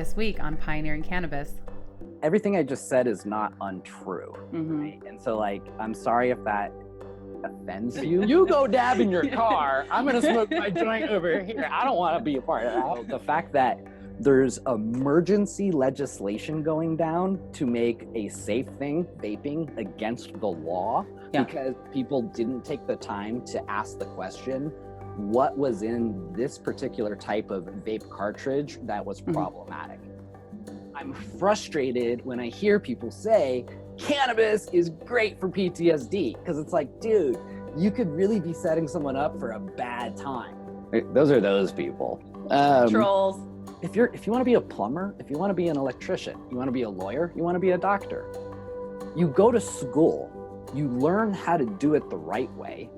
This week on Pioneering Cannabis. Everything I just said is not untrue. Right? And so, I'm sorry if that offends you. You go dab in your car. I'm going to smoke my joint over here. I don't want to be a part of that. The fact that there's emergency legislation going down to make a safe thing, vaping, against the law, because people didn't take the time to ask the question, what was in this particular type of vape cartridge that was problematic? I'm frustrated when I hear people say, cannabis is great for PTSD, because it's like, dude, you could really be setting someone up for a bad time. Those are those people. Trolls. If you want to be a plumber, if you want to be an electrician, you want to be a lawyer, you want to be a doctor, you go to school, you learn how to do it the right way,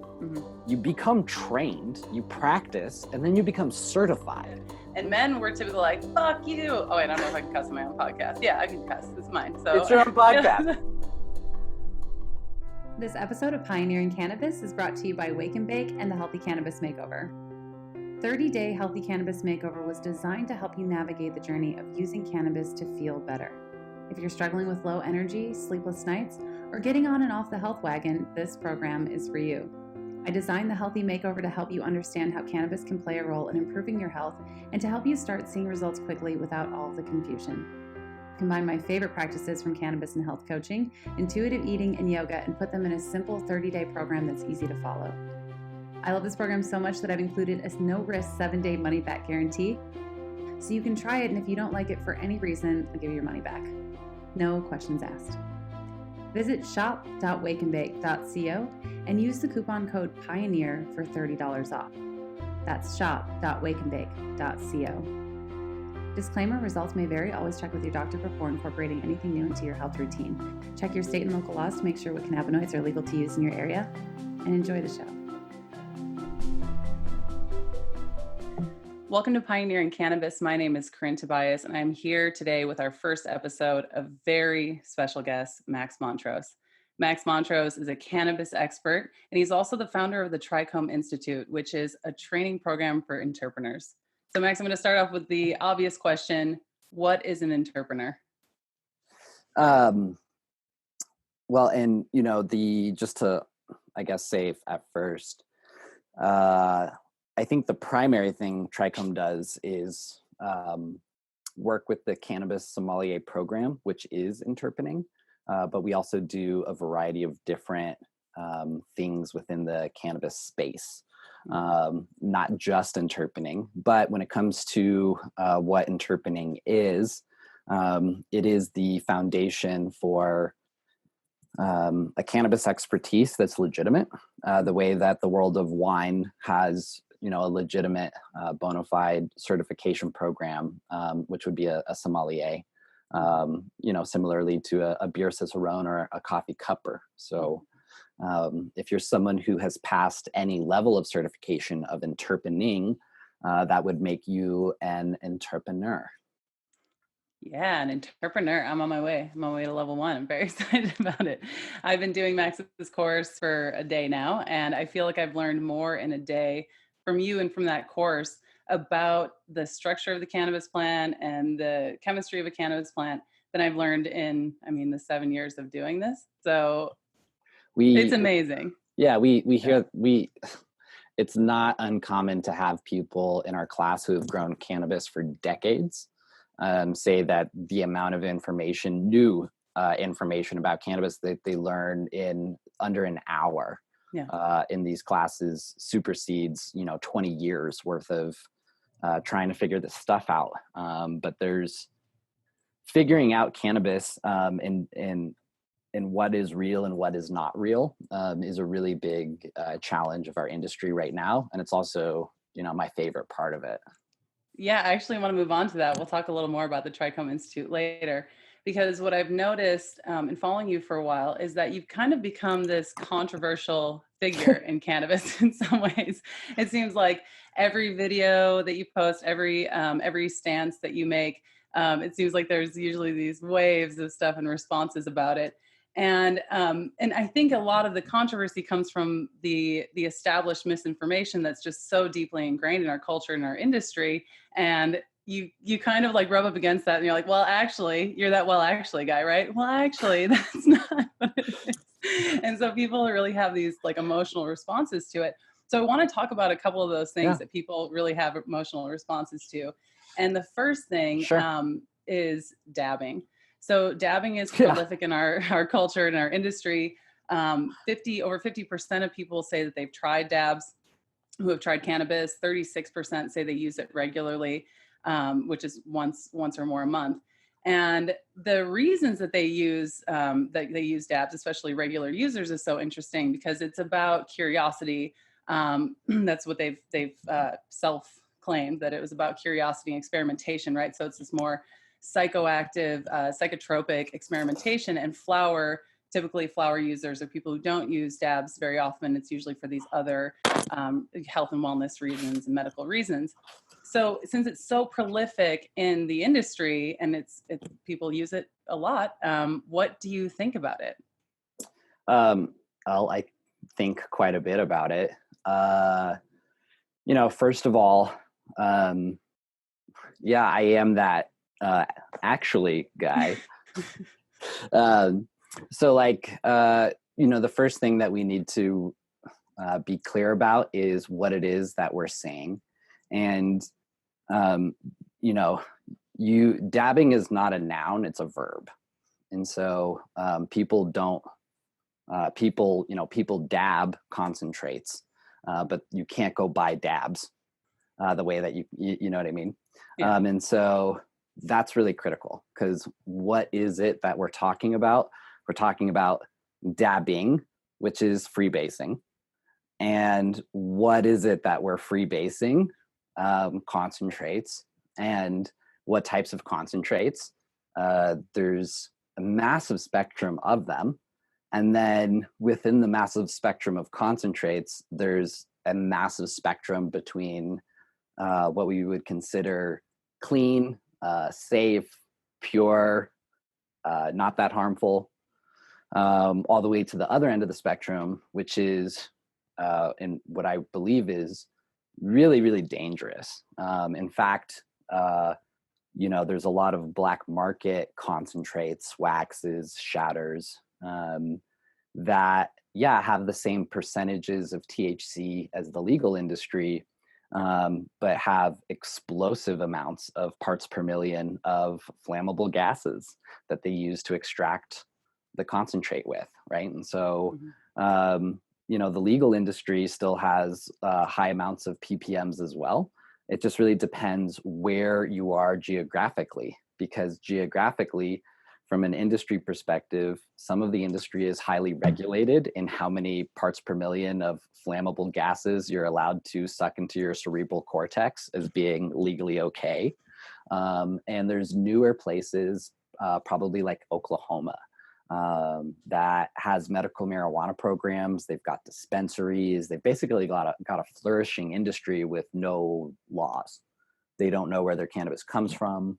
you become trained, you practice, and then you become certified. And men were typically like, fuck you. Oh, wait, I don't know if I can cuss on my own podcast. Yeah, I can cuss. It's mine. So it's your own podcast. This episode of Pioneering Cannabis is brought to you by Wake and Bake and the Healthy Cannabis Makeover. 30-Day Healthy Cannabis Makeover was designed to help you navigate the journey of using cannabis to feel better. If you're struggling with low energy, sleepless nights, or getting on and off the health wagon, this program is for you. I designed the Healthy Makeover to help you understand how cannabis can play a role in improving your health and to help you start seeing results quickly without all of the confusion. Combine my favorite practices from cannabis and health coaching, intuitive eating, and yoga, and put them in a simple 30-day program that's easy to follow. I love this program so much that I've included a no-risk 7-day money-back guarantee, so you can try it, and if you don't like it for any reason, I'll give you your money back. No questions asked. Visit shop.wakeandbake.co and use the coupon code PIONEER for $30 off. That's shop.wakeandbake.co. Disclaimer, results may vary. Always check with your doctor before incorporating anything new into your health routine. Check your state and local laws to make sure what cannabinoids are legal to use in your area, and enjoy the show. Welcome to Pioneering Cannabis. My name is Corinne Tobias, and I'm here today with our first episode of very special guest, Max Montrose. Max Montrose is a cannabis expert, and he's also the founder of the Trichome Institute, which is a training program for entrepreneurs. So Max, I'm going to start off with the obvious question. What is an entrepreneur? Well, and just to, I guess, say at first, I think the primary thing Trichome does is work with the Cannabis Sommelier program, which is interpening, but we also do a variety of different things within the cannabis space, not just interpening. But when it comes to what interpening is, it is the foundation for a cannabis expertise that's legitimate, the way that the world of wine has a legitimate bona fide certification program, which would be a sommelier, similarly to a beer cicerone or a coffee cupper. So if you're someone who has passed any level of certification of interpening, that would make you an entrepreneur. Yeah, an entrepreneur. I'm on my way. I'm on my way to level 1. I'm very excited about it. I've been doing Max's course for a day now, and I feel like I've learned more in a day from you and from that course about the structure of the cannabis plant and the chemistry of a cannabis plant than I've learned in, the 7 years of doing this. So it's amazing. Yeah, it's not uncommon to have people in our class who have grown cannabis for decades say that the amount of new information about cannabis that they learn in under an hour in these classes supersedes 20 years worth of trying to figure this stuff out. But there's figuring out cannabis and what is real and what is not real is a really big challenge of our industry right now, and it's also my favorite part of it. Yeah, I actually want to move on to that. We'll talk a little more about the Trichome Institute later, because what I've noticed in following you for a while is that you've kind of become this controversial figure in cannabis in some ways. It seems like every video that you post, every stance that you make, it seems like there's usually these waves of stuff and responses about it. And I think a lot of the controversy comes from the established misinformation that's just so deeply ingrained in our culture and our industry. And you kind of like rub up against that and you're like, well, actually, you're that well, actually guy, right? Well, actually, that's not what it is. And so people really have these like emotional responses to it. So I want to talk about a couple of those things that people really have emotional responses to. And the first thing Sure. is dabbing. So dabbing is prolific in our culture and our industry. Over 50% of people say that they've tried dabs who have tried cannabis. 36% say they use it regularly, which is once or more a month. And the reasons that they use dabs, especially regular users, is so interesting because it's about curiosity. That's what they've self-claimed, that it was about curiosity and experimentation, right? So it's this more psychoactive, psychotropic experimentation. And typically flower users or people who don't use dabs very often, it's usually for these other health and wellness reasons and medical reasons. So since it's so prolific in the industry and it's people use it a lot, what do you think about it? I think quite a bit about it. First of all, I am that actually guy. The first thing that we need to be clear about is what it is that we're saying. And, dabbing is not a noun, it's a verb. And so people dab concentrates, but you can't go buy dabs the way that you know what I mean? Yeah. And so that's really critical, because what is it that we're talking about? We're talking about dabbing, which is freebasing. And what is it that we're freebasing? Concentrates. And what types of concentrates? There's a massive spectrum of them. And then within the massive spectrum of concentrates, there's a massive spectrum between what we would consider clean, safe, pure, not that harmful, all the way to the other end of the spectrum, which is and what I believe is really, really dangerous. In fact, there's a lot of black market concentrates, waxes, shatters that, have the same percentages of THC as the legal industry, but have explosive amounts of parts per million of flammable gases that they use to extract the concentrate with, right? And so, the legal industry still has high amounts of ppms as well. It just really depends where you are geographically, because geographically, from an industry perspective, some of the industry is highly regulated in how many parts per million of flammable gases you're allowed to suck into your cerebral cortex as being legally okay. And there's newer places, probably like Oklahoma, that has medical marijuana programs. They've got dispensaries. They've basically got a flourishing industry with no laws. They don't know where their cannabis comes from.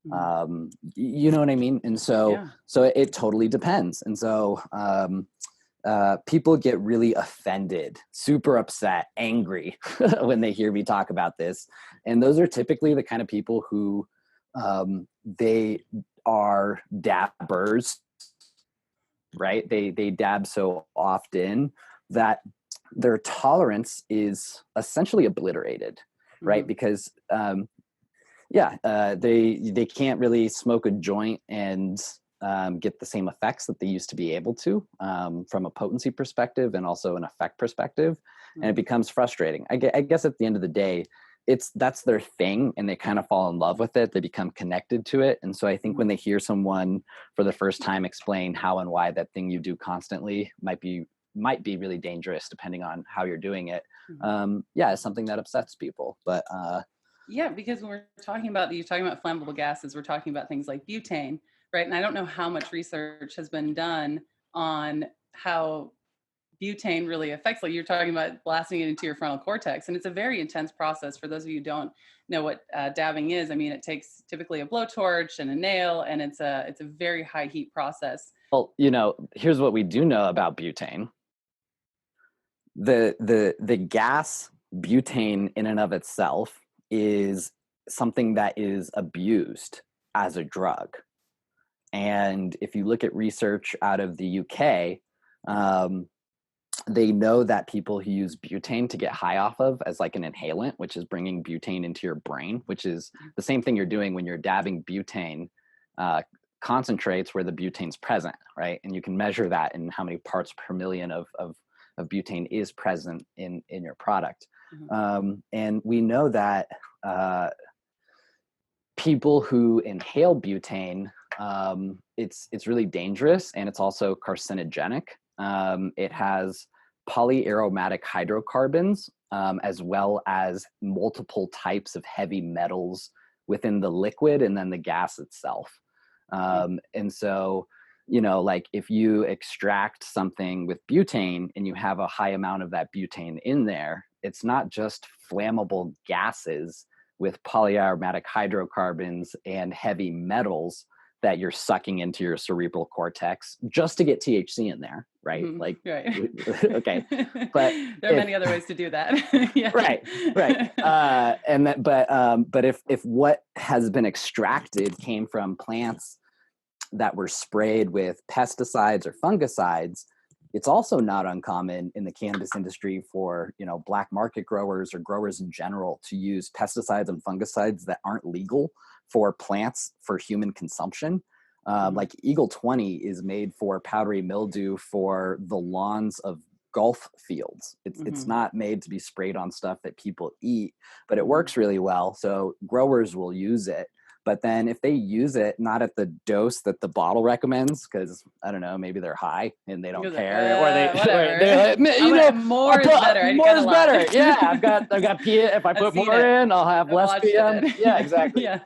You know what I mean? And so it totally depends. And so people get really offended, super upset, angry when they hear me talk about this. And those are typically the kind of people who they are dabbers, right? They dab so often that their tolerance is essentially obliterated, right? Because they can't really smoke a joint and get the same effects that they used to be able to, from a potency perspective and also an effect perspective. And it becomes frustrating. I guess at the end of the day, that's their thing, and they kind of fall in love with it. They become connected to it. And so I think when they hear someone for the first time explain how and why that thing you do constantly might be really dangerous, depending on how you're doing it. It's something that upsets people. But because when you're talking about flammable gases, we're talking about things like butane, right? And I don't know how much research has been done on how butane really affects, like you're talking about blasting it into your frontal cortex. And it's a very intense process. For those of you who don't know what dabbing is, I mean, it takes typically a blowtorch and a nail, and it's a very high heat process. Well, here's what we do know about butane. The gas butane in and of itself is something that is abused as a drug. And if you look at research out of the UK, they know that people who use butane to get high off of as like an inhalant, which is bringing butane into your brain, which is the same thing you're doing when you're dabbing butane concentrates where the butane's present, right? And you can measure that in how many parts per million of butane is present in your product. And we know that people who inhale butane, it's really dangerous, and it's also carcinogenic. It has polyaromatic hydrocarbons, as well as multiple types of heavy metals within the liquid and then the gas itself. And so, you know, like if you extract something with butane and you have a high amount of that butane in there, it's not just flammable gases with polyaromatic hydrocarbons and heavy metals that you're sucking into your cerebral cortex just to get THC in there, right? Like, right. Okay, but there are many other ways to do that. Yeah. Right. And that, but if what has been extracted came from plants that were sprayed with pesticides or fungicides, it's also not uncommon in the cannabis industry for, you know, black market growers or growers in general to use pesticides and fungicides that aren't legal for plants for human consumption. Like Eagle 20 is made for powdery mildew for the lawns of golf fields. It's not made to be sprayed on stuff that people eat, but it works really well. So growers will use it. But then if they use it not at the dose that the bottle recommends, because I don't know, maybe they're high and they don't care, or they're like, you know, more is better. More is better. Yeah, I've got PM. If I put more in, I'll have less PM. Yeah, exactly. Yeah.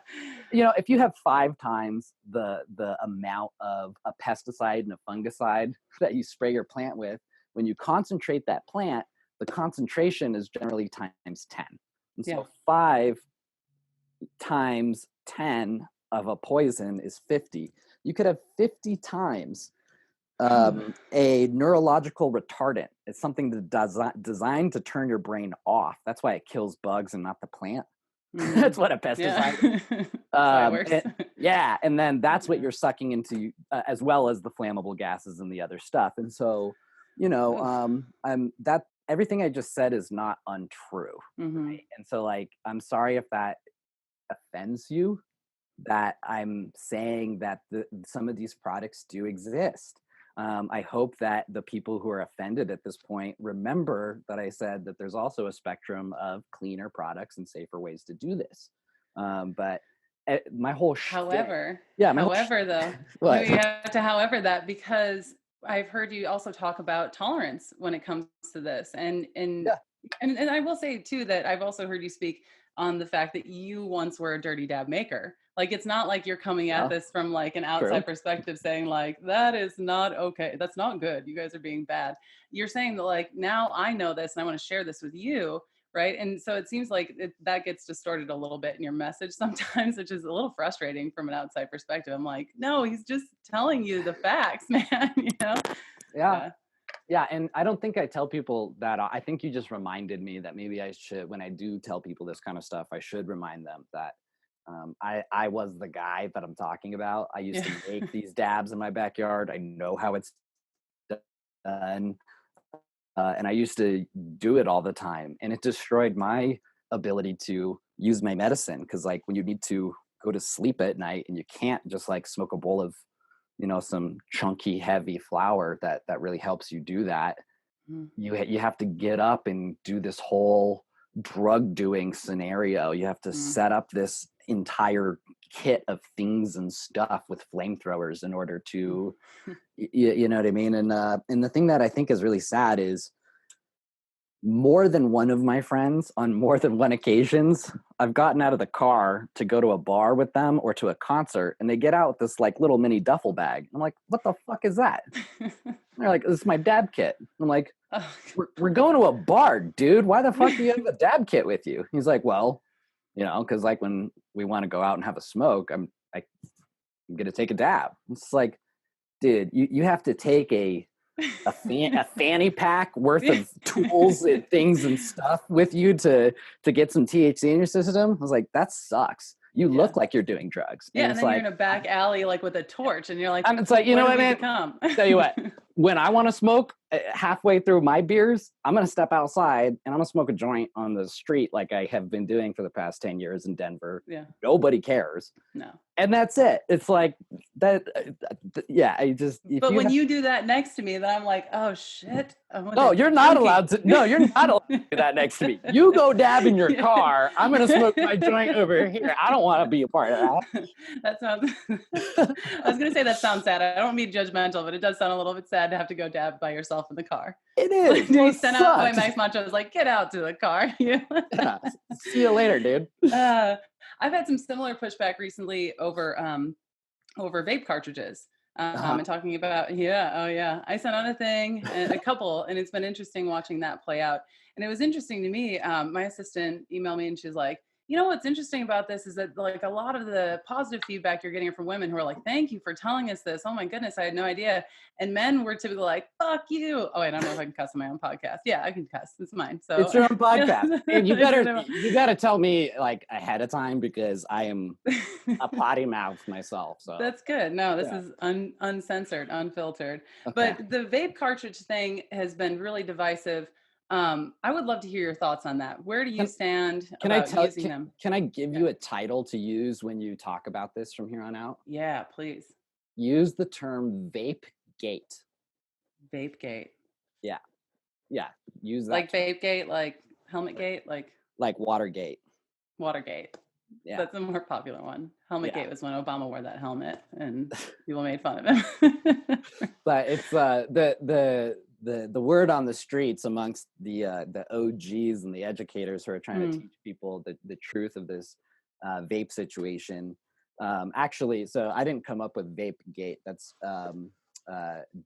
You know, if you have 5 times the amount of a pesticide and a fungicide that you spray your plant with, when you concentrate that plant, the concentration is generally times 10. And so 5 times 10 of a poison is 50. You could have 50 times a neurological retardant. It's something that designed to turn your brain off. That's why it kills bugs and not the plant. That's what a pesticide is. And then that's what you're sucking into, as well as the flammable gases and the other stuff. And so, you know, that everything I just said is not untrue. Right? And so, like, I'm sorry if that offends you, that I'm saying that some of these products do exist. I hope that the people who are offended at this point remember that I said that there's also a spectrum of cleaner products and safer ways to do this. But my whole however, you have to however that, because I've heard you also talk about tolerance when it comes to this, and I will say too that I've also heard you speak on the fact that you once were a dirty dab maker. Like, it's not like you're coming at this from like an outside perspective saying like, that is not okay. That's not good. You guys are being bad. You're saying that like, now I know this and I want to share this with you. Right. And so it seems like that gets distorted a little bit in your message sometimes, which is a little frustrating from an outside perspective. I'm like, no, he's just telling you the facts, man. You know? Yeah. And I don't think I tell people that. I think you just reminded me that maybe I should, when I do tell people this kind of stuff, I should remind them that I was the guy that I'm talking about. I used to make these dabs in my backyard. I know how it's done. And I used to do it all the time. And it destroyed my ability to use my medicine. Because like when you need to go to sleep at night and you can't just like smoke a bowl of, you know, some chunky, heavy flour that really helps you do that. You have to get up and do this whole drug doing scenario. You have to set up this entire kit of things and stuff with flamethrowers in order to, you know what I mean? And the thing that I think is really sad is more than one of my friends on more than one occasions, I've gotten out of the car to go to a bar with them or to a concert, and they get out this like little mini duffel bag. I'm like, what the fuck is that? They're like, this is my dab kit. I'm like, we're going to a bar, dude. Why the fuck do you have a dab kit with you? He's like, well, you know, because like when we want to go out and have a smoke, I'm going to take a dab. It's like, dude, you have to take a a fanny pack worth of tools and things and stuff with you to get some THC in your system. I was like, that sucks. You look like you're doing drugs. Yeah, and it's then like, you're in a back alley like with a torch, and you're like, and it's like, you know what, man? Become? Tell you what, when I want to smoke, halfway through my beers, I'm going to step outside and I'm going to smoke a joint on the street like I have been doing for the past 10 years in Denver. Yeah. Nobody cares. No. And that's it. It's like that. Yeah. But when you do that next to me, then I'm like, oh shit. No, you're not allowed to. No, you're not allowed to do that next to me. You go dab in your car. I'm going to smoke my joint over here. I don't want to be a part of that. That sounds, I was going to say that sounds sad. I don't mean judgmental, but it does sound a little bit sad to have to go dab by yourself in the car. It is. Do you send out my Max Montrose like, get out to the car? Yeah. See you later, dude. I've had some similar pushback recently over vape cartridges. And talking about, I sent out a thing, and a couple, and it's been interesting watching that play out. And it was interesting to me. My assistant emailed me and she was like, you know, what's interesting about this is that like a lot of the positive feedback you're getting from women who are like, thank you for telling us this. Oh my goodness, I had no idea. And men were typically like, fuck you. Oh, wait, I don't know if I can cuss on my own podcast. Yeah, I can cuss. It's mine. So it's your own podcast. And you gotta tell me like ahead of time, because I am a potty mouth myself. So that's good. No, this is uncensored, unfiltered. Okay. But the vape cartridge thing has been really divisive. I would love to hear your thoughts on that. Where do you stand about using them? Can I give you a title to use when you talk about this from here on out? Yeah, please. Use the term Vapegate. Vapegate. Yeah. Yeah. Use that. Like Vapegate, like Helmetgate, like Watergate. Watergate. Yeah. That's a more popular one. Helmetgate was when Obama wore that helmet and people made fun of him. But it's the word on the streets amongst the OGs and the educators who are trying to teach people the truth of this vape situation. Actually, so I didn't come up with Vapegate. That's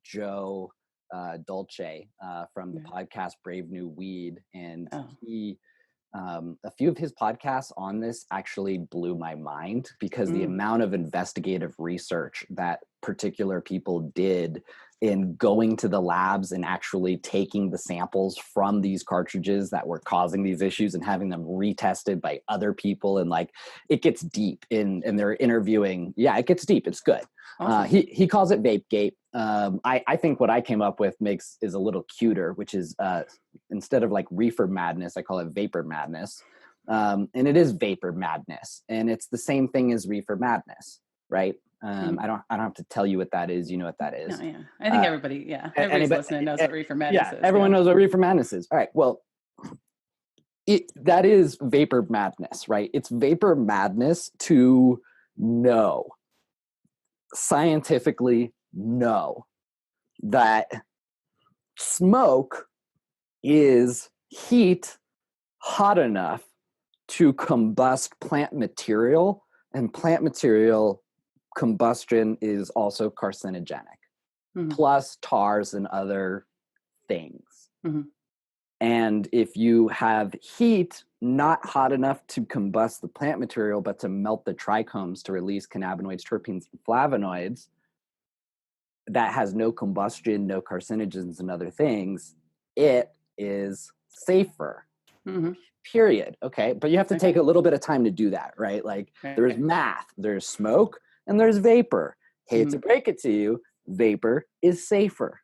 Joe Dolce from the podcast Brave New Weed, and he a few of his podcasts on this actually blew my mind, because the amount of investigative research that particular people did in going to the labs and actually taking the samples from these cartridges that were causing these issues and having them retested by other people. And like, it gets deep and they're interviewing. Yeah, it gets deep. It's good. Awesome. He calls it Vapegate. I think what I came up with is a little cuter, which is instead of like reefer madness, I call it vapor madness. And it is vapor madness, and it's the same thing as reefer madness, right? I don't have to tell you what that is. You know what that is. No, yeah. I think everybody's listening knows what reefer madness is. Everyone knows what reefer madness is. All right. Well, that is vapor madness, right? It's vapor madness to know, scientifically know, that smoke is heat hot enough to combust plant material, and plant material combustion is also carcinogenic, plus tars and other things. And if you have heat not hot enough to combust the plant material, but to melt the trichomes to release cannabinoids, terpenes, and flavonoids, that has no combustion, no carcinogens and other things, it is safer. Period. Okay. But you have to take a little bit of time to do that, right? Like there's math, there's smoke, and there's vapor. Hate to break it to you, vapor is safer.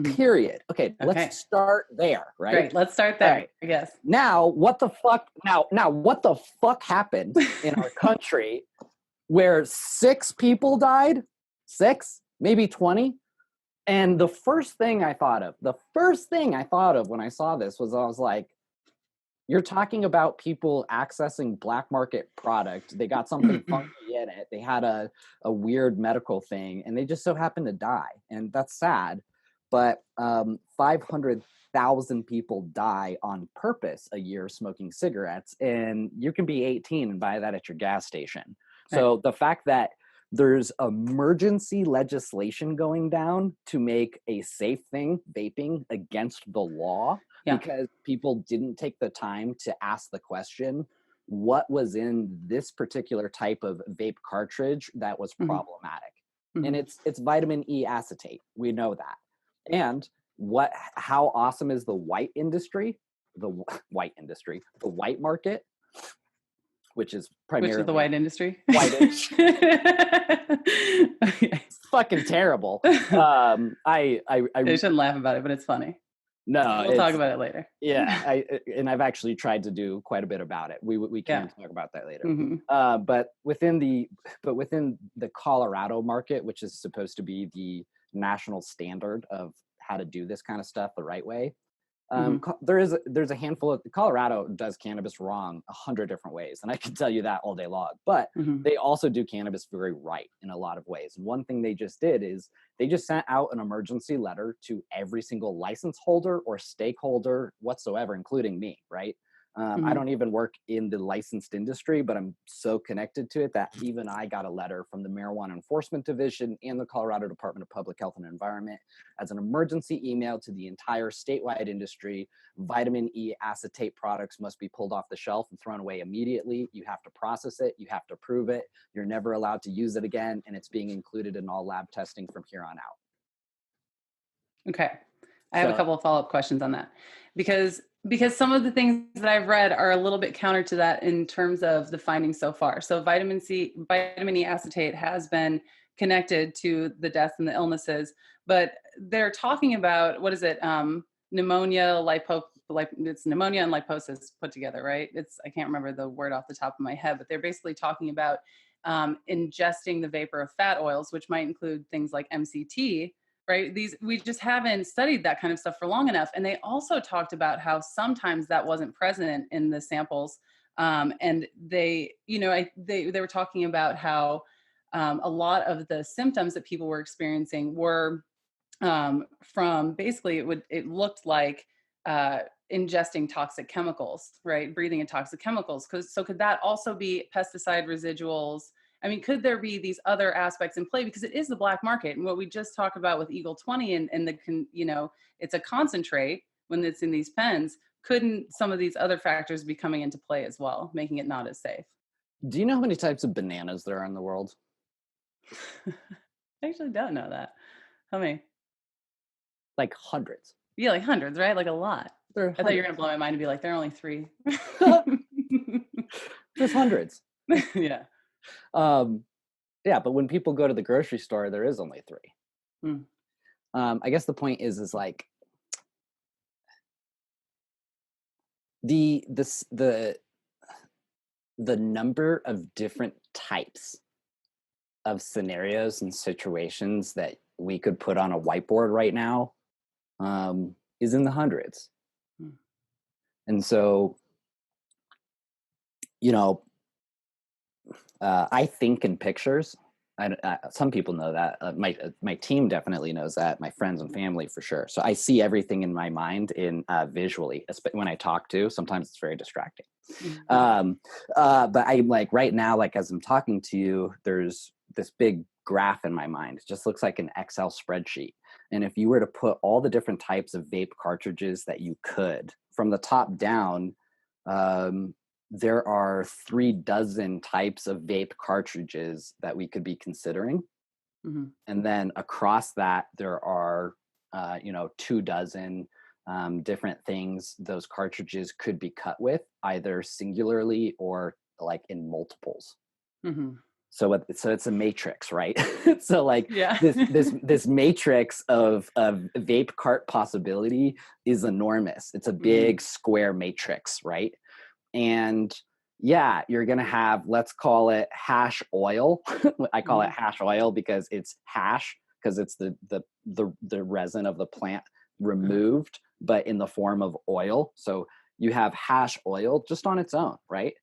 Period. Okay, let's start there, right? Great. Let's start there, right. I guess. Now, what the fuck? Now, what the fuck happened in our country where 6 people died? 6, maybe 20. And the first thing I thought of when I saw this was, I was like, you're talking about people accessing black market product. They got something funky in it. They had a weird medical thing, and they just so happened to die. And that's sad. But 500,000 people die on purpose a year smoking cigarettes, and you can be 18 and buy that at your gas station. So the fact that there's emergency legislation going down to make a safe thing, vaping, against the law, because people didn't take the time to ask the question, what was in this particular type of vape cartridge that was problematic? And it's vitamin E acetate. We know that. And how awesome is the white industry? The white market, which is primarily the white industry. White industry. Okay. It's fucking terrible. I shouldn't laugh about it, but it's funny. No, we'll talk about it later. Yeah, and I've actually tried to do quite a bit about it. We can talk about that later. Mm-hmm. But within the Colorado market, which is supposed to be the national standard of how to do this kind of stuff the right way, there's a handful of Colorado does cannabis wrong 100 different ways, and I can tell you that all day long. But they also do cannabis very right in a lot of ways. And one thing they just did is they just sent out an emergency letter to every single license holder or stakeholder whatsoever, including me, right? I don't even work in the licensed industry, but I'm so connected to it that even I got a letter from the Marijuana Enforcement Division and the Colorado Department of Public Health and Environment as an emergency email to the entire statewide industry. Vitamin E acetate products must be pulled off the shelf and thrown away immediately. You have to process it. You have to prove it. You're never allowed to use it again. And it's being included in all lab testing from here on out. Okay. I have a couple of follow-up questions on that because some of the things that I've read are a little bit counter to that in terms of the findings so far. So vitamin E acetate has been connected to the deaths and the illnesses, but they're talking about, what is it? Pneumonia, it's pneumonia and liposis put together, right? I can't remember the word off the top of my head, but they're basically talking about ingesting the vapor of fat oils, which might include things like MCT, right? We just haven't studied that kind of stuff for long enough. And they also talked about how sometimes that wasn't present in the samples. And they were talking about how a lot of the symptoms that people were experiencing were from basically it looked like ingesting toxic chemicals, right? Breathing in toxic chemicals. So could that also be pesticide residuals? I mean, could there be these other aspects in play? Because it is the black market. And what we just talked about with Eagle 20 and it's a concentrate when it's in these pens, couldn't some of these other factors be coming into play as well, making it not as safe? Do you know how many types of bananas there are in the world? I actually don't know that. How many? Like hundreds. Yeah, like hundreds, right? Like a lot. I thought you were going to blow my mind and be like, there are only 3. There's hundreds. Yeah. Yeah, but when people go to the grocery store, there is only 3. I guess the point is like the number of different types of scenarios and situations that we could put on a whiteboard right now is in the hundreds. And so, I think in pictures. Some people know that. My team definitely knows that. My friends and family for sure. So I see everything in my mind visually. When I talk to, sometimes it's very distracting. But I like right now, like as I'm talking to you, there's this big graph in my mind. It just looks like an Excel spreadsheet. And if you were to put all the different types of vape cartridges that you could from the top down, there are 36 types of vape cartridges that we could be considering. And then across that, there are, 24 different things those cartridges could be cut with, either singularly or like in multiples. So it's a matrix, right? So like this matrix of vape cart possibility is enormous. It's a big square matrix, right? And yeah, you're going to have, let's call it hash oil. I call it hash oil because it's hash, because it's the resin of the plant removed, but in the form of oil. So you have hash oil just on its own, right?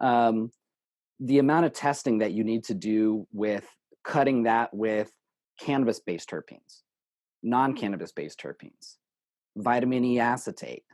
The amount of testing that you need to do with cutting that with cannabis-based terpenes, non-cannabis-based terpenes, vitamin E acetate,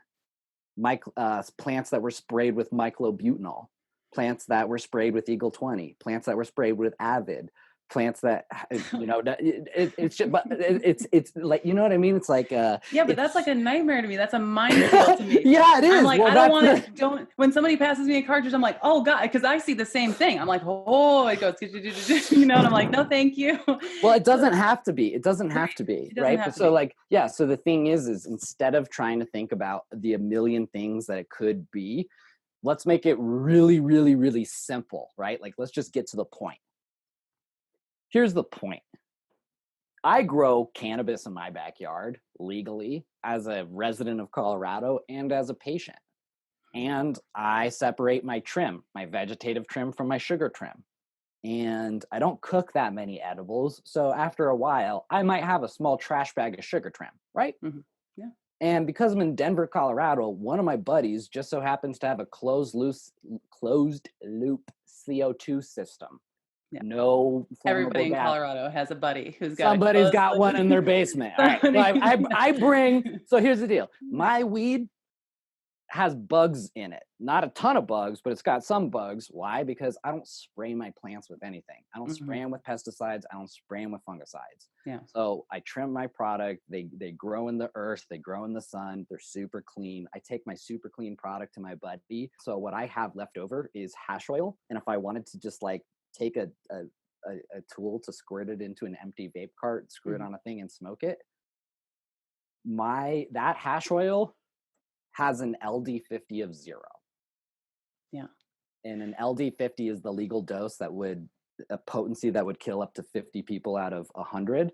plants that were sprayed with myclobutanol, plants that were sprayed with Eagle 20, plants that were sprayed with Avid, plants that, it's just, but it's like, you know what I mean? It's like, Yeah, but that's like a nightmare to me. That's a minefield to me. Yeah, it is. I'm like, Well, I don't want to, when somebody passes me a cartridge, I'm like, oh God, because I see the same thing. I'm like, oh, it goes, and I'm like, no, thank you. Well, it doesn't have to be. It doesn't have to be, right? But so like, yeah, so the thing is instead of trying to think about the a million things that it could be, let's make it really, really, really simple, right? Like, let's just get to the point. Here's the point. I grow cannabis in my backyard legally as a resident of Colorado and as a patient. And I separate my trim, my vegetative trim from my sugar trim. And I don't cook that many edibles. So after a while, I might have a small trash bag of sugar trim, right? Mm-hmm. Yeah. And because I'm in Denver, Colorado, one of my buddies just so happens to have a closed loop CO2 system. Yeah. No, everybody in Colorado has a buddy who's got somebody's got one in their basement. All right, so I bring. So here's the deal: my weed has bugs in it. Not a ton of bugs, but it's got some bugs. Why? Because I don't spray my plants with anything. I don't spray them with pesticides. I don't spray them with fungicides. Yeah. So I trim my product. They grow in the earth. They grow in the sun. They're super clean. I take my super clean product to my buddy. So what I have left over is hash oil. And if I wanted to just like take a tool to squirt it into an empty vape cart, screw it on a thing and smoke it, that hash oil has an LD50 of 0. Yeah. And an LD50 is the legal dose a potency that would kill up to 50 people out of 100.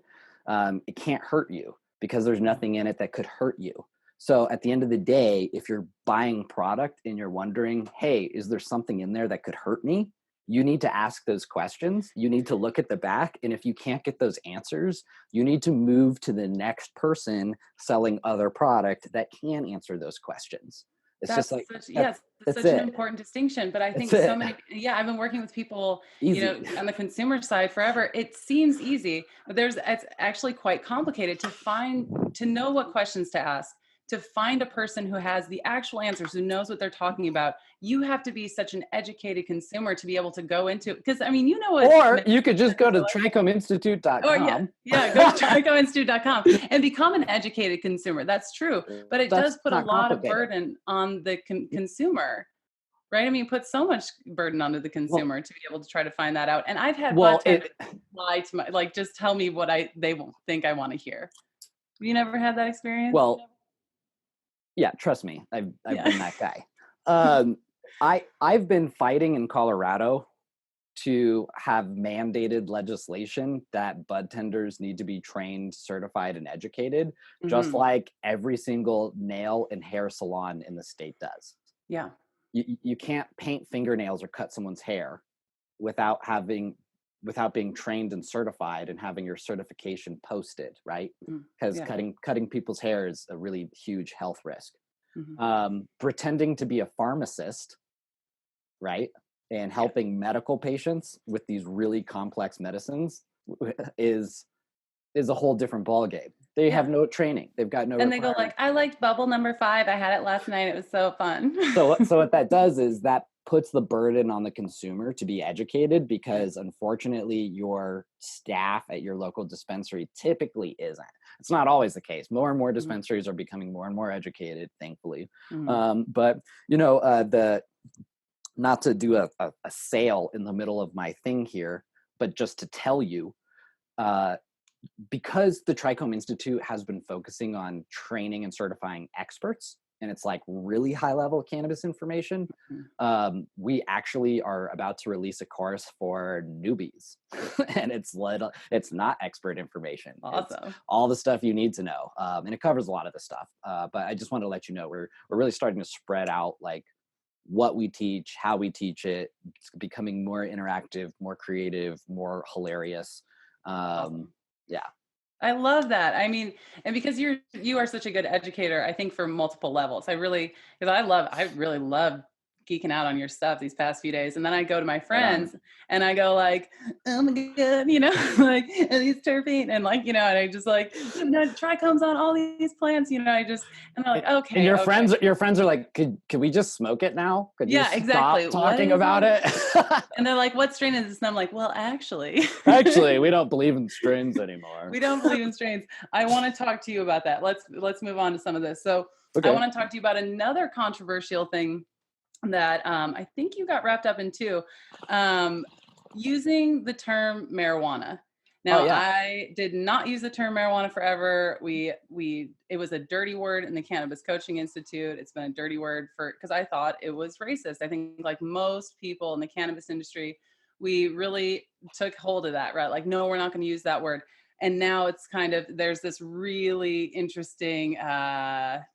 It can't hurt you because there's nothing in it that could hurt you. So at the end of the day, if you're buying product and you're wondering, hey, is there something in there that could hurt me? You need to ask those questions. You need to look at the back. And if you can't get those answers, you need to move to the next person selling other product that can answer those questions. It's just like, it's such an important distinction. But I think I've been working with people, easy. On the consumer side forever. It seems easy, but it's actually quite complicated to know what questions to ask, to find a person who has the actual answers, who knows what they're talking about. You have to be such an educated consumer to be able to go into, because I mean, what, or you could just go to trichomeinstitute.com. Or go to trichomeinstitute.com and become an educated consumer. That's true. But it does put a lot of burden on the consumer, right? I mean, put so much burden onto the consumer to be able to try to find that out. And I've had bartenders lie to my, like, just tell me what they won't think I want to hear. You never had that experience? Well, yeah, trust me, I've been that guy. I've been fighting in Colorado to have mandated legislation that bud tenders need to be trained, certified, and educated, just like every single nail and hair salon in the state does. Yeah. You can't paint fingernails or cut someone's hair without being trained and certified and having your certification posted, right? Because cutting people's hair is a really huge health risk. Pretending to be a pharmacist, right, and helping medical patients with these really complex medicines is a whole different ballgame. They have no training. They've got no. And they go like, I liked bubble number 5. I had it last night. It was so fun. So what that does is that puts the burden on the consumer to be educated, because unfortunately your staff at your local dispensary typically isn't. It's not always the case. More and more dispensaries are becoming more and more educated, thankfully. But not to do a sale in the middle of my thing here, but just to tell you, because the Trichome Institute has been focusing on training and certifying experts, and it's like really high level cannabis information, we actually are about to release a course for newbies. And it's not expert information. Awesome. It's all the stuff you need to know. And it covers a lot of the stuff. But I just want to let you know, we're really starting to spread out like what we teach, how we teach it. It's becoming more interactive, more creative, more hilarious. Yeah. I love that. I mean, and because you are such a good educator, I think for multiple levels. I really love geeking out on your stuff these past few days. And then I go to my friends and I go like, oh my God, you know, like, and these terpene and like, you know, and I just like, no, trichomes on all these plants, you know, and they're like, okay. And your okay. friends are like, could we just smoke it now? Could you Yeah, exactly. stop talking about it? And they're like, what strain is this? And I'm like, well, actually, We don't believe in strains anymore. we don't believe in strains. I want to talk to you about that. Let's move on to some of this. So Okay. I want to talk to you about another controversial thing that I think you got wrapped up in too, using the term marijuana. Now, I did not use the term marijuana forever. It was a dirty word in the Cannabis Coaching Institute. It's been a dirty word because I thought it was racist. I think like most people in the cannabis industry, we really took hold of that, right? Like, no, we're not going to use that word. And now it's kind of, there's this really interesting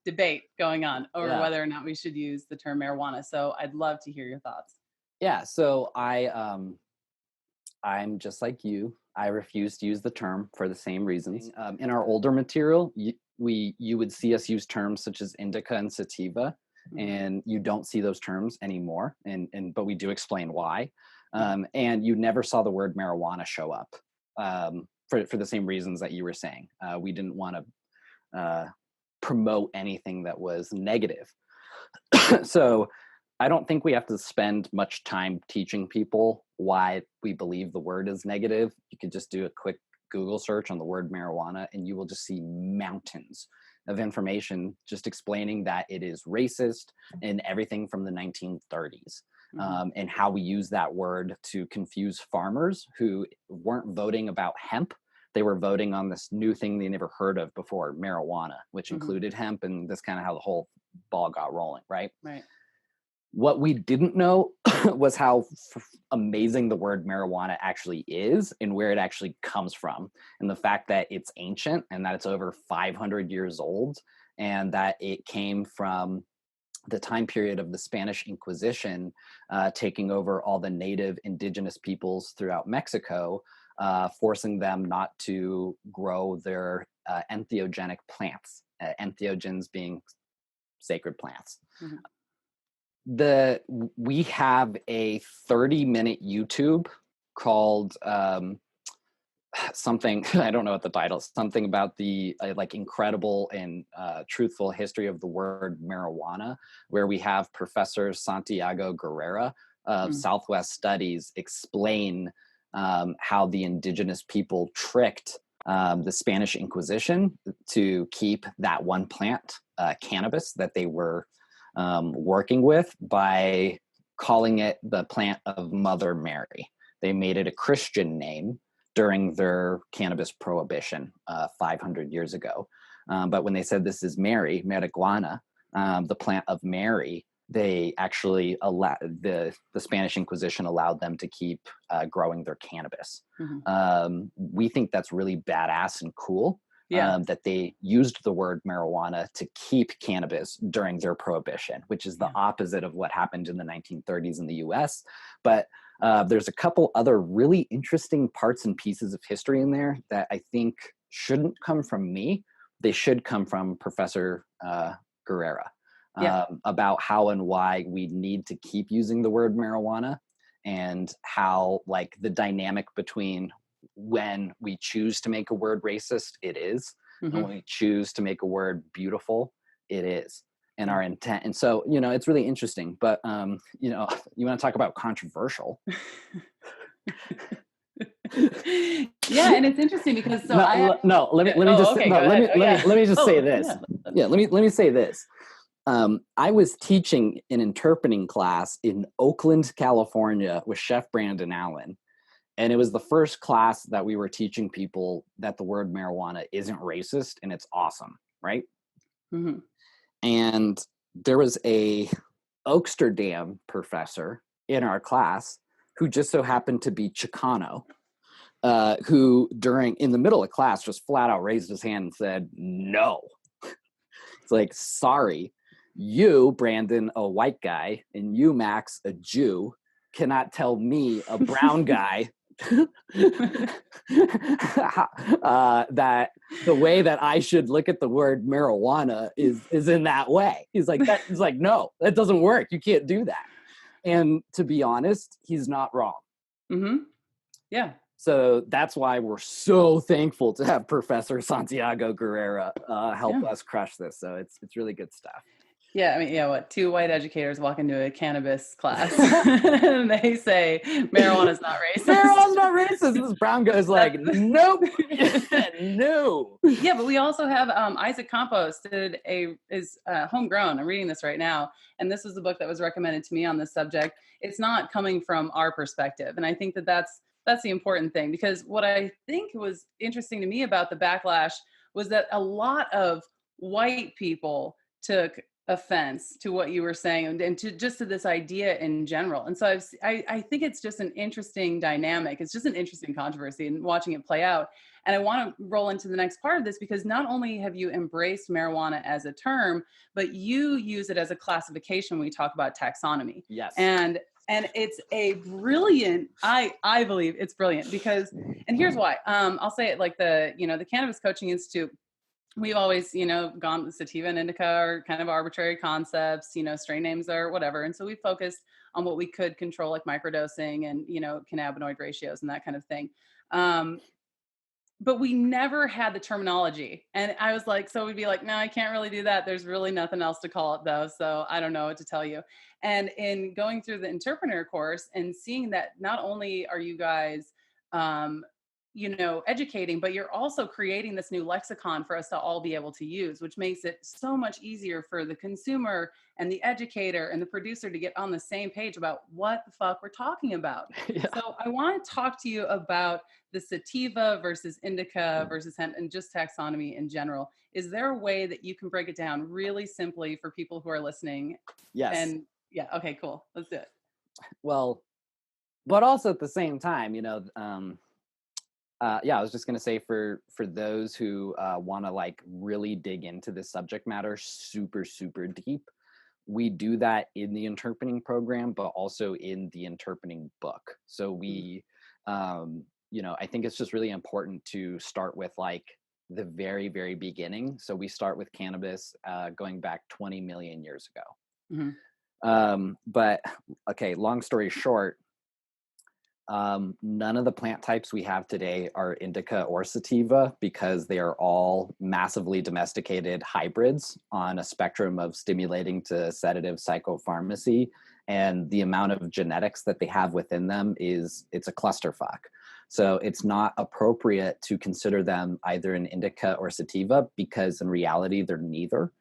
debate going on over whether or not we should use the term marijuana. So I'd love to hear your thoughts. Yeah. So I'm just like you. I refuse to use the term for the same reasons. In our older material, you would see us use terms such as indica and sativa, and you don't see those terms anymore. But we do explain why. And you never saw the word marijuana show up. For the same reasons that you were saying. We didn't want to promote anything that was negative. So I don't think we have to spend much time teaching people why we believe the word is negative. You could just do a quick Google search on the word marijuana and you will just see mountains of information just explaining that it is racist and everything from the 1930s. And how we use that word to confuse farmers who weren't voting about hemp. They were voting on this new thing they never heard of before, marijuana, which included hemp. And that's kind of how the whole ball got rolling, right? Right. What we didn't know was how amazing the word marijuana actually is and where it actually comes from. And the fact that it's ancient and that it's over 500 years old and that it came from the time period of the Spanish Inquisition, taking over all the native indigenous peoples throughout Mexico, forcing them not to grow their entheogenic plants, entheogens being sacred plants. We have a 30-minute YouTube called something, I don't know what the title is, something about the like incredible and truthful history of the word marijuana, where we have Professor Santiago Guerrera of Southwest Studies explain how the indigenous people tricked the Spanish Inquisition to keep that one plant, cannabis, that they were working with by calling it the plant of Mother Mary. They made it a Christian name during their cannabis prohibition 500 years ago. But when they said this is Mary, marijuana, the plant of Mary, they actually the Spanish Inquisition allowed them to keep growing their cannabis. We think that's really badass and cool. That they used the word marijuana to keep cannabis during their prohibition, which is the opposite of what happened in the 1930s in the US. But there's a couple other really interesting parts and pieces of history in there that I think shouldn't come from me. They should come from Professor Guerrera about how and why we need to keep using the word marijuana, and how like the dynamic between when we choose to make a word racist, it is, and when we choose to make a word beautiful, it is, and our intent. And so, you know, it's really interesting, but, you know, you want to talk about controversial. Yeah. And it's interesting because let me just say this. Let me say this. I was teaching an interpreting class in Oakland, California with Chef Brandon Allen. And it was the first class that we were teaching people that the word marijuana isn't racist and it's awesome, right? And there was a Oaksterdam professor in our class who just so happened to be Chicano, who in the middle of class just flat out raised his hand and said, no. It's like, sorry, you, Brandon, a white guy, and you, Max, a Jew, cannot tell me, a brown guy, that the way that I should look at the word marijuana is in that way. He's like, no, that doesn't work. You can't do that. And to be honest, he's not wrong. Mm-hmm. Yeah. So that's why we're so thankful to have Professor Santiago Guerrera help us crush this. So it's really good stuff. Yeah, I mean, yeah, what, two white educators walk into a cannabis class and they say marijuana's not racist. Marijuana's not racist. This brown guy's like, nope, no. Yeah, but we also have Isaac Campos is homegrown. I'm reading this right now, and this was the book that was recommended to me on this subject. It's not coming from our perspective, and I think that that's the important thing, because what I think was interesting to me about the backlash was that a lot of white people took offense to what you were saying and to just to this idea in general. And so I think it's just an interesting dynamic. It's just an interesting controversy and watching it play out. And I want to roll into the next part of this, because not only have you embraced marijuana as a term, but you use it as a classification when we talk about taxonomy. Yes. And it's a brilliant, I believe it's brilliant, because, and here's why. I'll say it like the Cannabis Coaching Institute. We've always, gone with sativa and indica are kind of arbitrary concepts, strain names or whatever. And so we focused on what we could control, like microdosing and, cannabinoid ratios and that kind of thing. But we never had the terminology. And I was like, so we'd be like, no, I can't really do that. There's really nothing else to call it though. So I don't know what to tell you. And in going through the interpreter course and seeing that not only are you guys, educating, but you're also creating this new lexicon for us to all be able to use, which makes it so much easier for the consumer and the educator and the producer to get on the same page about what the fuck we're talking about. Yeah. So I want to talk to you about the sativa versus indica versus hemp and just taxonomy in general. Is there a way that you can break it down really simply for people who are listening? Yes. And yeah, okay, cool. Let's do it. Well, but also at the same time, I was just going to say for those who want to like really dig into this subject matter super, super deep, we do that in the interpreting program, but also in the interpreting book. So we, I think it's just really important to start with like the very, very beginning. So we start with cannabis going back 20 million years ago. Mm-hmm. But okay, long story short, none of the plant types we have today are indica or sativa, because they are all massively domesticated hybrids on a spectrum of stimulating to sedative psychopharmacy. And the amount of genetics that they have within them it's a clusterfuck. So it's not appropriate to consider them either an indica or sativa, because in reality, they're neither.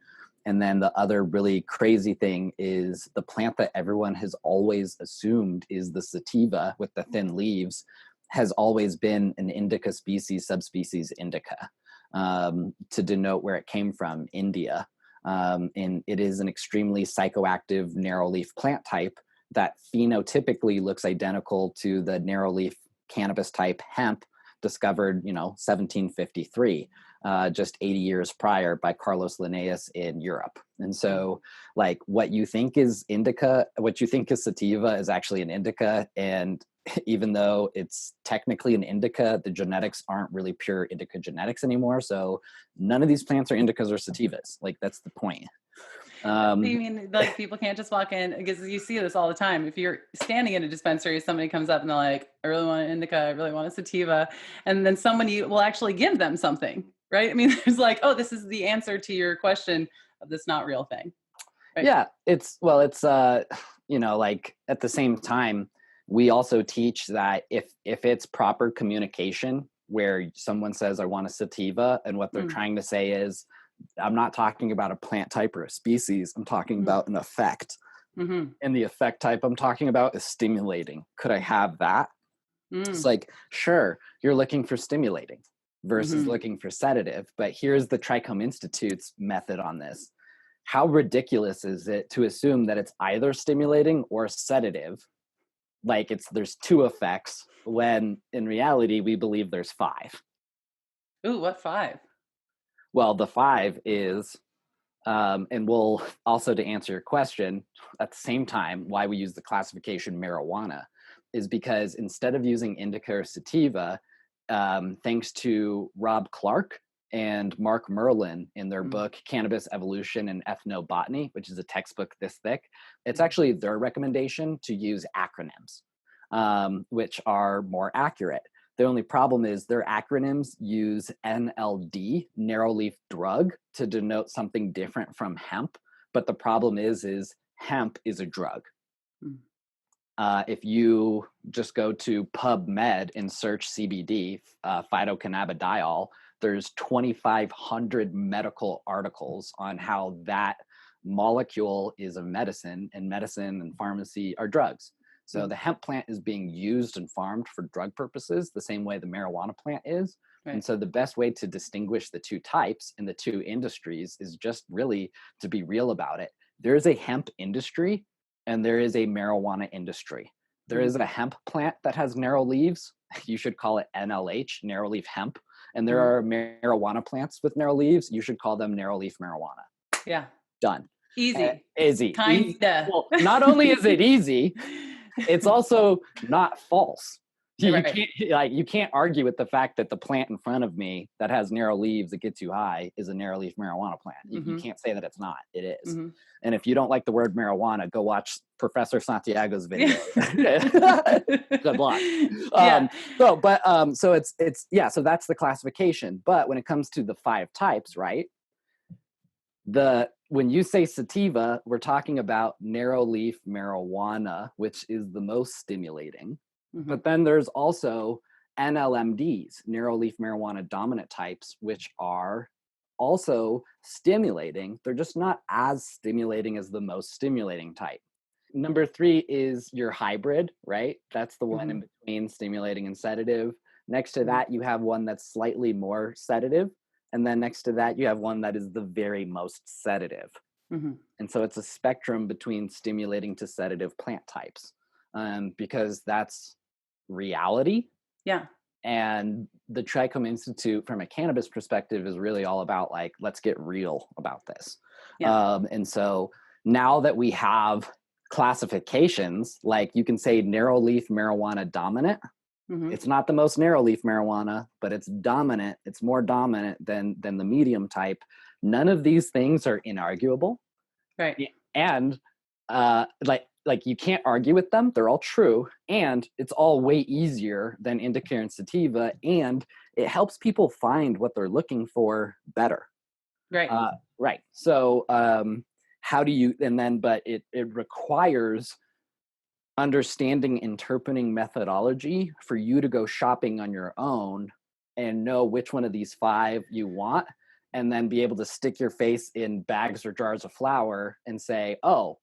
And then the other really crazy thing is the plant that everyone has always assumed is the sativa with the thin leaves has always been an indica species, subspecies indica, to denote where it came from, India. And it is an extremely psychoactive narrow leaf plant type that phenotypically looks identical to the narrow leaf cannabis type hemp discovered, 1753. Just 80 years prior by Carlos Linnaeus in Europe. And so like what you think is indica, what you think is sativa is actually an indica. And even though it's technically an indica, the genetics aren't really pure indica genetics anymore. So none of these plants are indicas or sativas. Like that's the point. You mean like people can't just walk in, because you see this all the time. If you're standing in a dispensary, somebody comes up and they're like, I really want an indica, I really want a sativa. And then somebody will actually give them something, right? I mean, there's like, oh, this is the answer to your question of this not real thing. Right? Yeah, it's like at the same time, we also teach that if it's proper communication where someone says, I want a sativa, and what they're trying to say is, I'm not talking about a plant type or a species. I'm talking about an effect. Mm-hmm. And the effect type I'm talking about is stimulating. Could I have that? It's like, sure, you're looking for stimulating versus looking for sedative. But here's the Trichome Institute's method on this. How ridiculous is it to assume that it's either stimulating or sedative? Like there's two effects, when in reality, we believe there's 5. Ooh, what 5? Well, the 5 is, and we'll also, to answer your question, at the same time, why we use the classification marijuana is because instead of using indica or sativa, thanks to Rob Clark, and Mark Merlin in their book, Cannabis Evolution and Ethnobotany, which is a textbook this thick. It's actually their recommendation to use acronyms, which are more accurate. The only problem is their acronyms use NLD, narrow leaf drug, to denote something different from hemp. But the problem is hemp is a drug. If you just go to PubMed and search CBD, phytocannabidiol, there's 2,500 medical articles on how that molecule is a medicine, and medicine and pharmacy are drugs. So the hemp plant is being used and farmed for drug purposes the same way the marijuana plant is. Right. And so the best way to distinguish the two types in the two industries is just really to be real about it. There is a hemp industry and there is a marijuana industry. There is a hemp plant that has narrow leaves. You should call it NLH, narrow leaf hemp. And there are marijuana plants with narrow leaves. You should call them narrow leaf marijuana. Yeah. Done. Easy. Easy. Kinda. Well, not only is it easy, it's also not false. Right. You can't argue with the fact that the plant in front of me that has narrow leaves that get too high is a narrow leaf marijuana plant. You can't say that it's not. It is. And if you don't like the word marijuana, go watch Professor Santiago's video. Good luck. So so that's the classification. But when it comes to the 5 types, right? When you say sativa, we're talking about narrow leaf marijuana, which is the most stimulating. But then there's also NLMDs, narrow leaf marijuana dominant types, which are also stimulating. They're just not as stimulating as the most stimulating type. Number 3 is your hybrid, right? That's the one in between stimulating and sedative. Next to that, you have one that's slightly more sedative. And then next to that, you have one that is the very most sedative. And so it's a spectrum between stimulating to sedative plant types, because that's reality. Yeah. And the Trichome Institute, from a cannabis perspective, is really all about like, let's get real about this. Yeah. And so now that we have classifications, like you can say narrow leaf marijuana dominant. It's not the most narrow leaf marijuana, but it's dominant. It's more dominant than the medium type. None of these things are inarguable. Right. And like you can't argue with them. They're all true. And it's all way easier than indica and sativa. And it helps people find what they're looking for better. Right. Right. So how do you, but it requires understanding interpreting methodology for you to go shopping on your own and know which one of these 5 you want, and then be able to stick your face in bags or jars of flour and say, oh,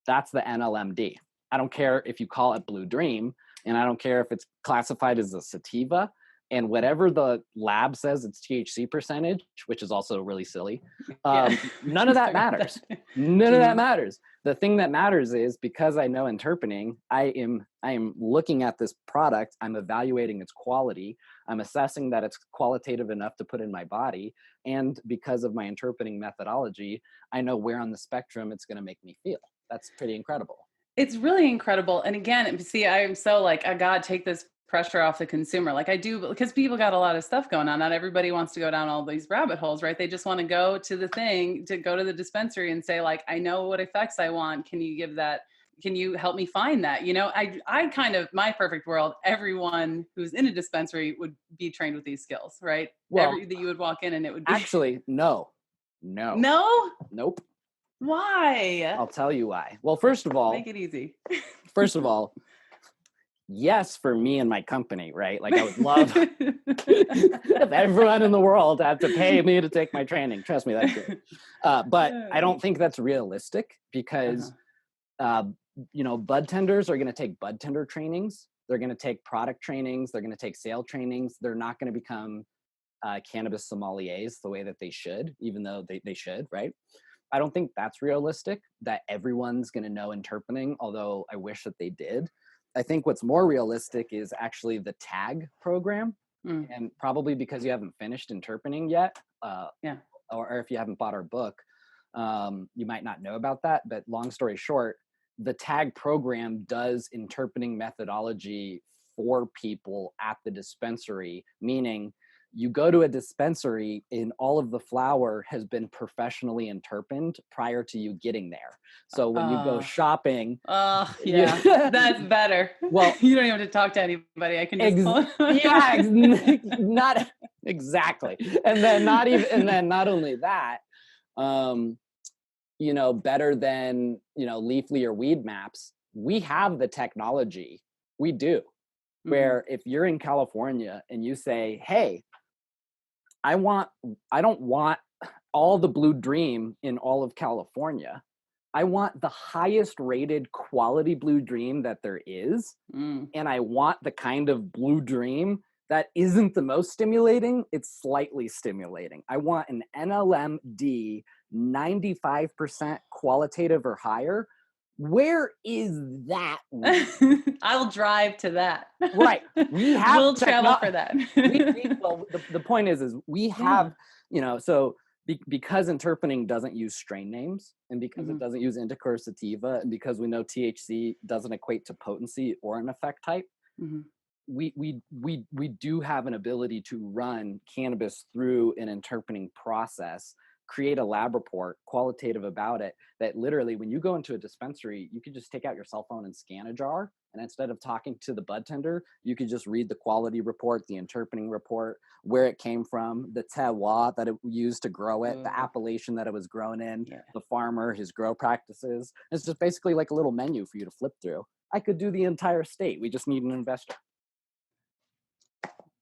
that's the NLMD. I don't care if you call it Blue Dream, and I don't care if it's classified as a sativa, and whatever the lab says its THC percentage, which is also really silly, none of that matters. None of that matters. The thing that matters is, because I know interpreting, I am looking at this product, I'm evaluating its quality, I'm assessing that it's qualitative enough to put in my body, and because of my interpreting methodology, I know where on the spectrum it's going to make me feel. That's pretty incredible. It's really incredible. And again, see, I'm so like, I gotta take this pressure off the consumer. Like I do, because people got a lot of stuff going on. Not everybody wants to go down all these rabbit holes, right? They just want to go to the thing, to go to the dispensary and say like, I know what effects I want. Can you give that? Can you help me find that? You know, I kind of, my perfect world, everyone who's in a dispensary would be trained with these skills, right? Well, that you would walk in and it would be. Actually, no. Nope. Why? I'll tell you why. Well, first of all, make it easy. First of all, yes, for me and my company, right? Like I would love if everyone in the world had to pay me to take my training. Trust me, that's good. But I don't think that's realistic because, bud tenders are going to take bud tender trainings. They're going to take product trainings. They're going to take sale trainings. They're not going to become cannabis sommeliers the way that they should, even though they should, right? I don't think that's realistic, that everyone's going to know interpreting, although I wish that they did. I think what's more realistic is actually the tag program. And probably because you haven't finished interpreting yet, or if you haven't bought our book, you might not know about that. But long story short, the tag program does interpreting methodology for people at the dispensary, meaning You go to a dispensary and all of the flower has been professionally interpened prior to you getting there. So when you go shopping, yeah, that's better. Well, you don't even have to talk to anybody. I can just not exactly. And then not only that, you know, better than, you know, Leafly or Weed Maps, we have the technology. We do. Where if you're in California and you say, hey, I don't want all the Blue Dream in all of California. I want the highest rated quality Blue Dream that there is. And I want the kind of Blue Dream that isn't the most stimulating, it's slightly stimulating. I want an NLMD 95% qualitative or higher. Where is that? I'll drive to that. Right. We have we'll travel for that. Well, the point is we have, you know, so because interpening doesn't use strain names, and because it doesn't use indica or sativa, and because we know THC doesn't equate to potency or an effect type, we do have an ability to run cannabis through an interpening process, create a lab report qualitative about it, that literally when you go into a dispensary, you could just take out your cell phone and scan a jar. And instead of talking to the bud tender, you could just read the quality report, the interpening report, where it came from, the terroir that it used to grow it, the appellation that it was grown in, the farmer, his grow practices. It's just basically like a little menu for you to flip through. I could do the entire state. We just need an investor.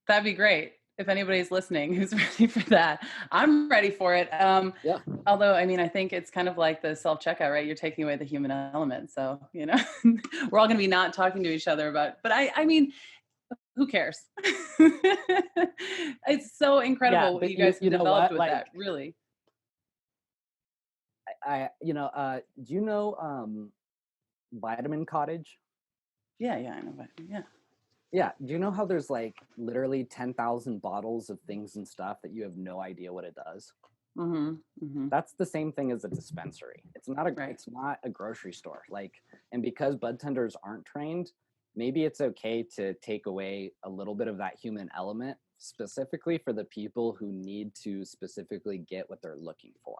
That'd be great. If anybody's listening who's ready for that, I'm ready for it. Although, I mean, I think it's kind of like the self-checkout, right? You're taking away the human element. So, you know, we're all going to be not talking to each other about, but I mean, who cares? It's so incredible what you guys developed with that, really. Do you know Vitamin Cottage? Yeah, I know. Yeah. Yeah. Do you know how there's like literally 10,000 bottles of things and stuff that you have no idea what it does? That's the same thing as a dispensary. It's not a grocery store. Like, and because bud tenders aren't trained, maybe it's okay to take away a little bit of that human element, specifically for the people who need to specifically get what they're looking for.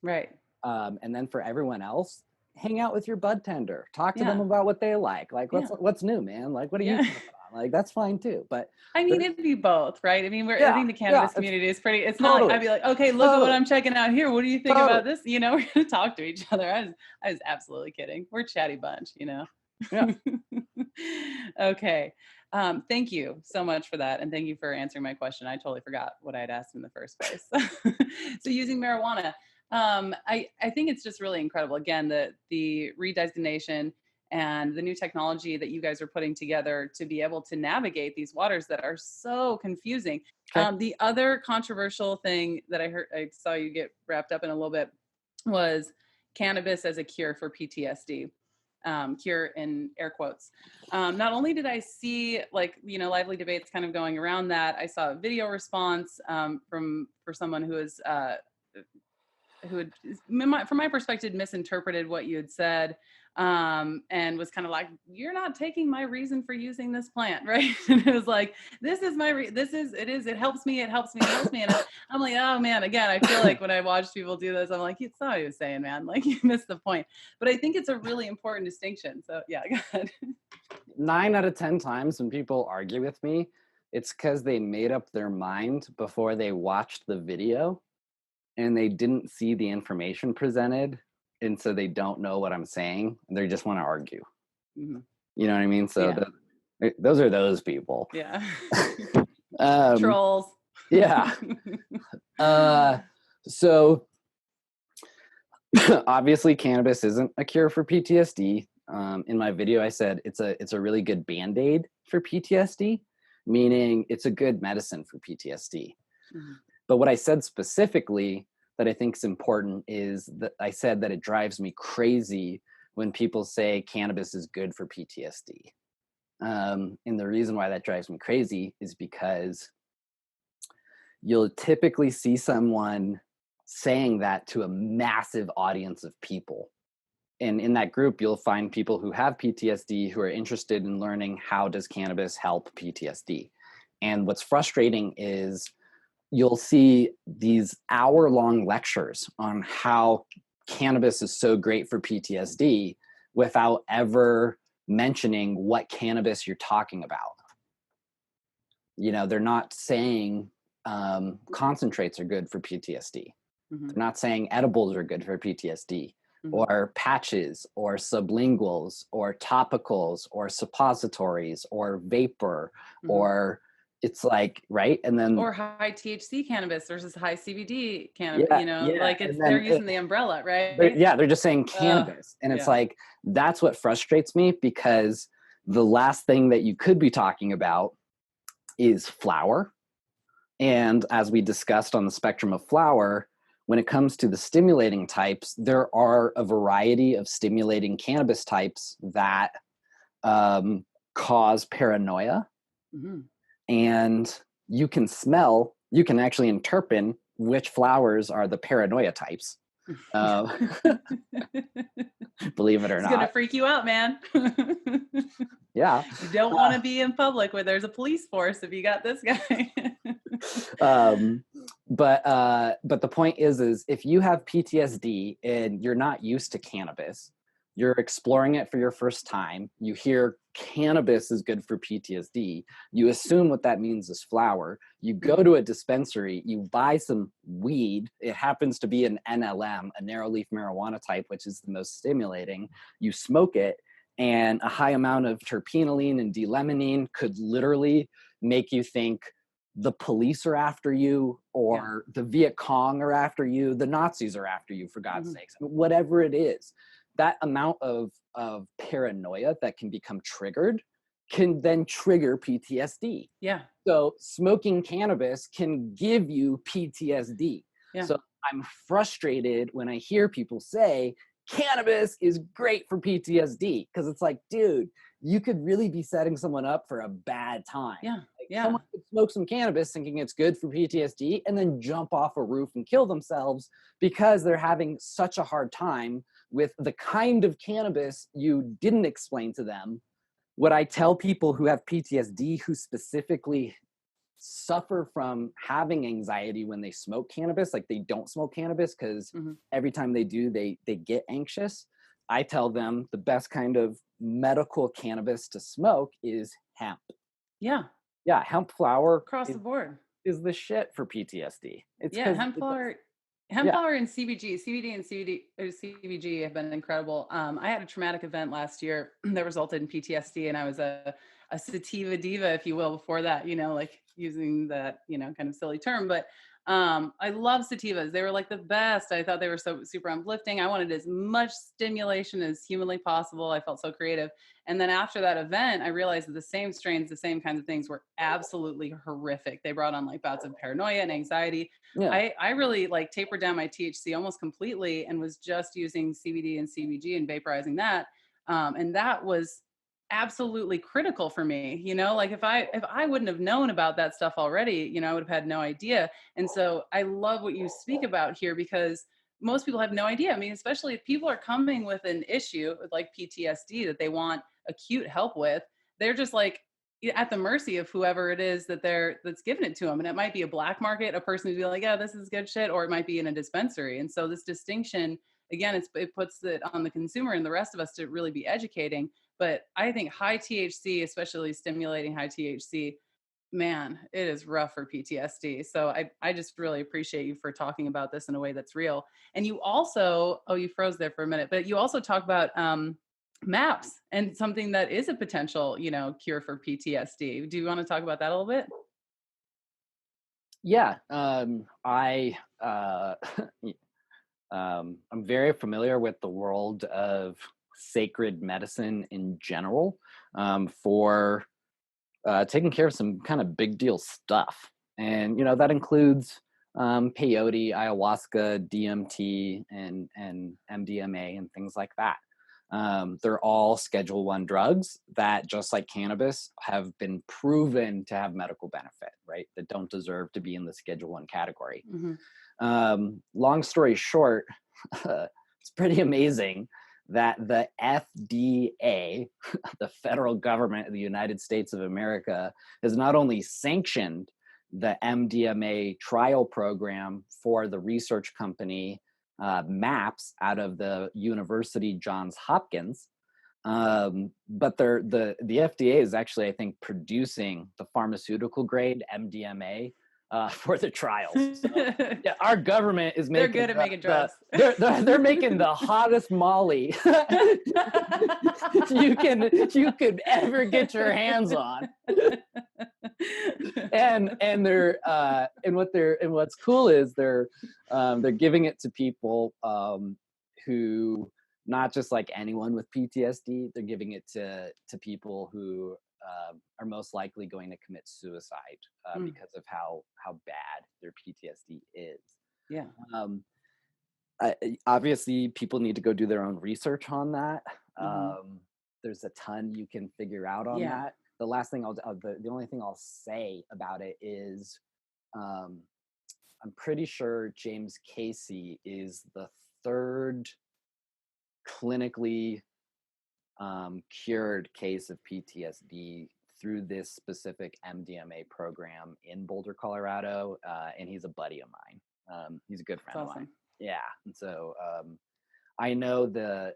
Right. And then for everyone else, hang out with your bud tender. Talk to them about what they like. Like, what's new, man? Like, what are you talking about? Like, that's fine too. But I mean, it'd be both, right? I mean, I think the cannabis community is pretty, it's not like I'd be like, okay, look at what I'm checking out here. What do you think about this? You know, we're going to talk to each other. I was absolutely kidding. We're a chatty bunch, you know? Yeah. Okay. Thank you so much for that. And thank you for answering my question. I totally forgot what I had asked in the first place. So using marijuana, I think it's just really incredible. Again, the redesignation and the new technology that you guys are putting together to be able to navigate these waters that are so confusing. Okay. The other controversial thing that I saw you get wrapped up in a little bit was cannabis as a cure for PTSD. Cure in air quotes. Not only did I see lively debates kind of going around that, I saw a video response for someone who is who had, from my perspective, misinterpreted what you had said, and was kind of like, "You're not taking my reason for using this plant," right? And it was like, "This is my it helps me, it helps me, it helps me." And I'm like, "Oh man!" Again, I feel like when I watch people do this, I'm like, "It's not what he was saying, man. Like, you missed the point." But I think it's a really important distinction. So yeah, go ahead. 9 out of 10 times when people argue with me, it's because they made up their mind before they watched the video. And they didn't see the information presented, and so they don't know what I'm saying. They just want to argue. You know what I mean? So those are those people. Yeah. Trolls. Yeah. So obviously, cannabis isn't a cure for PTSD. In my video, I said it's a really good Band-Aid for PTSD, meaning it's a good medicine for PTSD. But what I said specifically that I think is important is that I said that it drives me crazy when people say cannabis is good for PTSD. And the reason why that drives me crazy is because you'll typically see someone saying that to a massive audience of people. And in that group, you'll find people who have PTSD who are interested in learning how does cannabis help PTSD. And what's frustrating is you'll see these hour-long lectures on how cannabis is so great for PTSD without ever mentioning what cannabis you're talking about. You know, they're not saying concentrates are good for PTSD. Mm-hmm. They're not saying edibles are good for PTSD, Mm-hmm. or patches, or sublinguals, or topicals, or suppositories, or vapor, Mm-hmm. or it's like, right? And then, or high THC cannabis versus high CBD cannabis, yeah, you know, yeah. like And they're then using the umbrella, right? they're just saying cannabis. And it's yeah. like, that's what frustrates me, because the last thing that you could be talking about is flower. And as we discussed on the spectrum of flower, when it comes to the stimulating types, there are a variety of stimulating cannabis types that cause paranoia. Mm-hmm. And you can actually interpret which flowers are the paranoia types. Believe it or It's not. gonna freak you out, man. Yeah. You don't want to be in public where there's a police force if you got this guy. But the point is if you have PTSD and you're not used to cannabis, you're exploring it for your first time, you hear cannabis is good for PTSD, you assume what that means is flower, you go to a dispensary, you buy some weed, it happens to be an NLM, a narrow leaf marijuana type, which is the most stimulating, you smoke it, and a high amount of terpenoline and D-limonene could literally make you think the police are after you, or the Viet Cong are after you, the Nazis are after you, for God's sakes. Whatever it is, that amount of paranoia that can become triggered can then trigger PTSD. Yeah. So smoking cannabis can give you PTSD. Yeah. So I'm frustrated when I hear people say cannabis is great for PTSD, because it's like, dude, you could really be setting someone up for a bad time. Yeah. Like, someone could smoke some cannabis thinking it's good for PTSD and then jump off a roof and kill themselves because they're having such a hard time with the kind of cannabis you didn't explain to them. What I tell people who have PTSD, who specifically suffer from having anxiety when they smoke cannabis, like they don't smoke cannabis because every time they do, they get anxious. I tell them the best kind of medical cannabis to smoke is hemp. Yeah. Yeah, hemp flower across the board is the shit for PTSD. It's hemp flower and CBD and CBG have been incredible. I had a traumatic event last year that resulted in PTSD, and I was a sativa diva, if you will, before that, you know, like using that, you know, kind of silly term, but I love sativas. They were like the best. I thought they were so super uplifting. I wanted as much stimulation as humanly possible. I felt so creative. And then after that event, I realized that the same strains, the same kinds of things were absolutely horrific. They brought on like bouts of paranoia and anxiety. Yeah. I really like tapered down my THC almost completely and was just using CBD and CBG and vaporizing that. And that was absolutely critical for me. You know, like if I wouldn't have known about that stuff already, you know, I would have had no idea. And so I love what you speak about here, because most people have no idea. I mean, especially if people are coming with an issue like PTSD that they want acute help with, they're just like at the mercy of whoever it is that's giving it to them. And it might be a black market, a person who's be like, yeah, this is good shit, or it might be in a dispensary. And so this distinction, again, it puts it on the consumer and the rest of us to really be educating. But I think high THC, especially stimulating high THC, man, it is rough for PTSD. So I just really appreciate you for talking about this in a way that's real. And you also, you froze there for a minute, but you also talk about MAPS and something that is a potential, you know, cure for PTSD. Do you want to talk about that a little bit? Yeah, I'm very familiar with the world of sacred medicine in general, for taking care of some kind of big deal stuff. And, you know, that includes peyote, ayahuasca, DMT, and MDMA and things like that. They're all Schedule I drugs that, just like cannabis, have been proven to have medical benefit, right? That don't deserve to be in the Schedule I category. Long story short, it's pretty amazing that the FDA, the federal government of the United States of America, has not only sanctioned the MDMA trial program for the research company MAPS out of the University Johns Hopkins. But the FDA is actually, I think, producing the pharmaceutical grade MDMA for the trials. So, yeah, our government is making. They're good at making drugs. They're making the hottest Molly you could ever get your hands on. And they're what's cool is they're giving it to people who, not just like anyone with PTSD, they're giving it to people who are most likely going to commit suicide because of how bad their PTSD is. Yeah. Obviously, people need to go do their own research on that. There's a ton you can figure out on that. The last thing the only thing I'll say about it is, I'm pretty sure James Casey is the third clinically cured case of PTSD through this specific MDMA program in Boulder, Colorado, and he's a buddy of mine. He's a good friend of mine. Yeah, and so I know the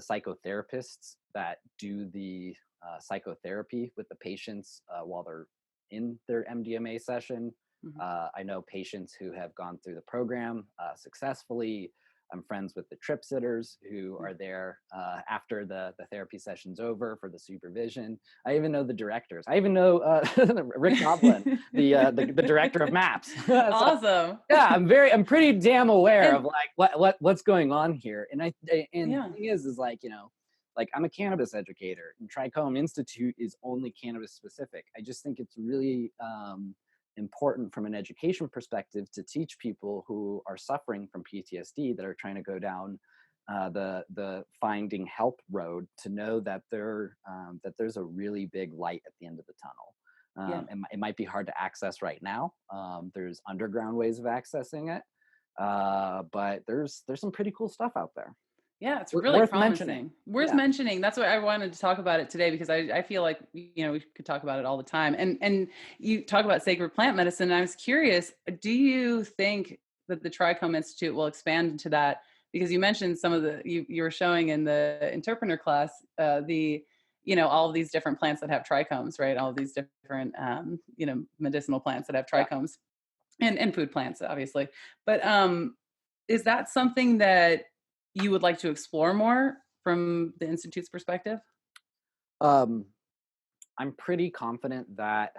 psychotherapists that do the psychotherapy with the patients while they're in their MDMA session. I know patients who have gone through the program successfully. I'm friends with the trip sitters who are there after the therapy session's over for the supervision. I even know the directors. I even know Rick Doblin, the director of MAPS. So, awesome. Yeah, I'm pretty damn aware of like what's going on here. And the thing is like, you know, like I'm a cannabis educator, and Trichome Institute is only cannabis specific. I just think it's really important from an education perspective to teach people who are suffering from PTSD that are trying to go down the finding help road to know that there's a really big light at the end of the tunnel. It might be hard to access right now. There's underground ways of accessing it, but there's some pretty cool stuff out there. Yeah, it's really worth promising. Worth mentioning. That's why I wanted to talk about it today, because I feel like, you know, we could talk about it all the time. And you talk about sacred plant medicine, and I was curious, do you think that the Trichome Institute will expand into that? Because you mentioned some of the, you were showing in the interpreter class, you know, all of these different plants that have trichomes, right? All of these different, you know, medicinal plants that have trichomes, and food plants, obviously. But is that something that you would like to explore more from the Institute's perspective? I'm pretty confident that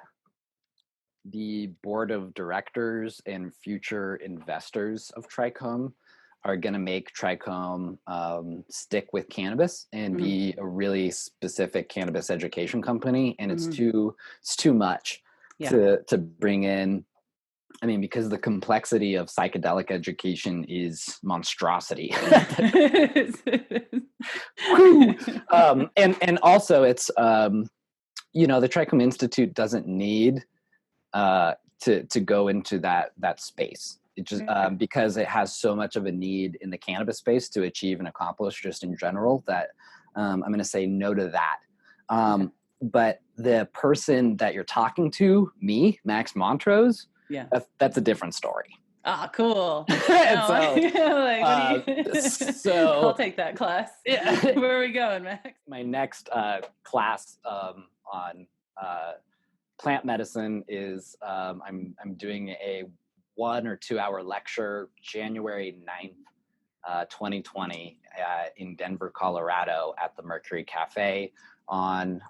the board of directors and future investors of Trichome are going to make Trichome stick with cannabis and be a really specific cannabis education company. And it's too much to bring in. I mean, because the complexity of psychedelic education is monstrosity. And also it's, you know, the Trichome Institute doesn't need to go into that space. It just because it has so much of a need in the cannabis space to achieve and accomplish just in general that I'm going to say no to that. But the person that you're talking to, me, Max Montrose, that's a different story. Ah, cool. So I'll take that class. Yeah. Where are we going, Max? My next class on plant medicine is I'm doing a 1 or 2 hour lecture January 9th, 2020 in Denver, Colorado at the Mercury Cafe on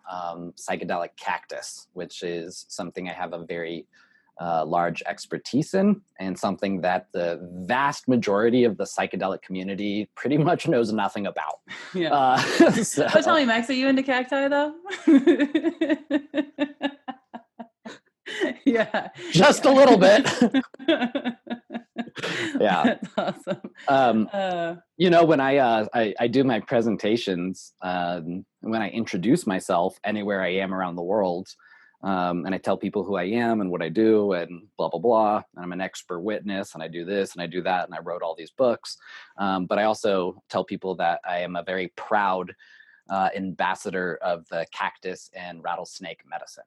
psychedelic cactus, which is something I have a very large expertise in, and something that the vast majority of the psychedelic community pretty much knows nothing about. Yeah. So tell me, Max, are you into cacti though? Yeah. Just a little bit. Yeah. That's awesome. You know, when I do my presentations, when I introduce myself anywhere I am around the world, and I tell people who I am and what I do and blah, blah, blah. And I'm an expert witness and I do this and I do that. And I wrote all these books. But I also tell people that I am a very proud ambassador of the cactus and rattlesnake medicine.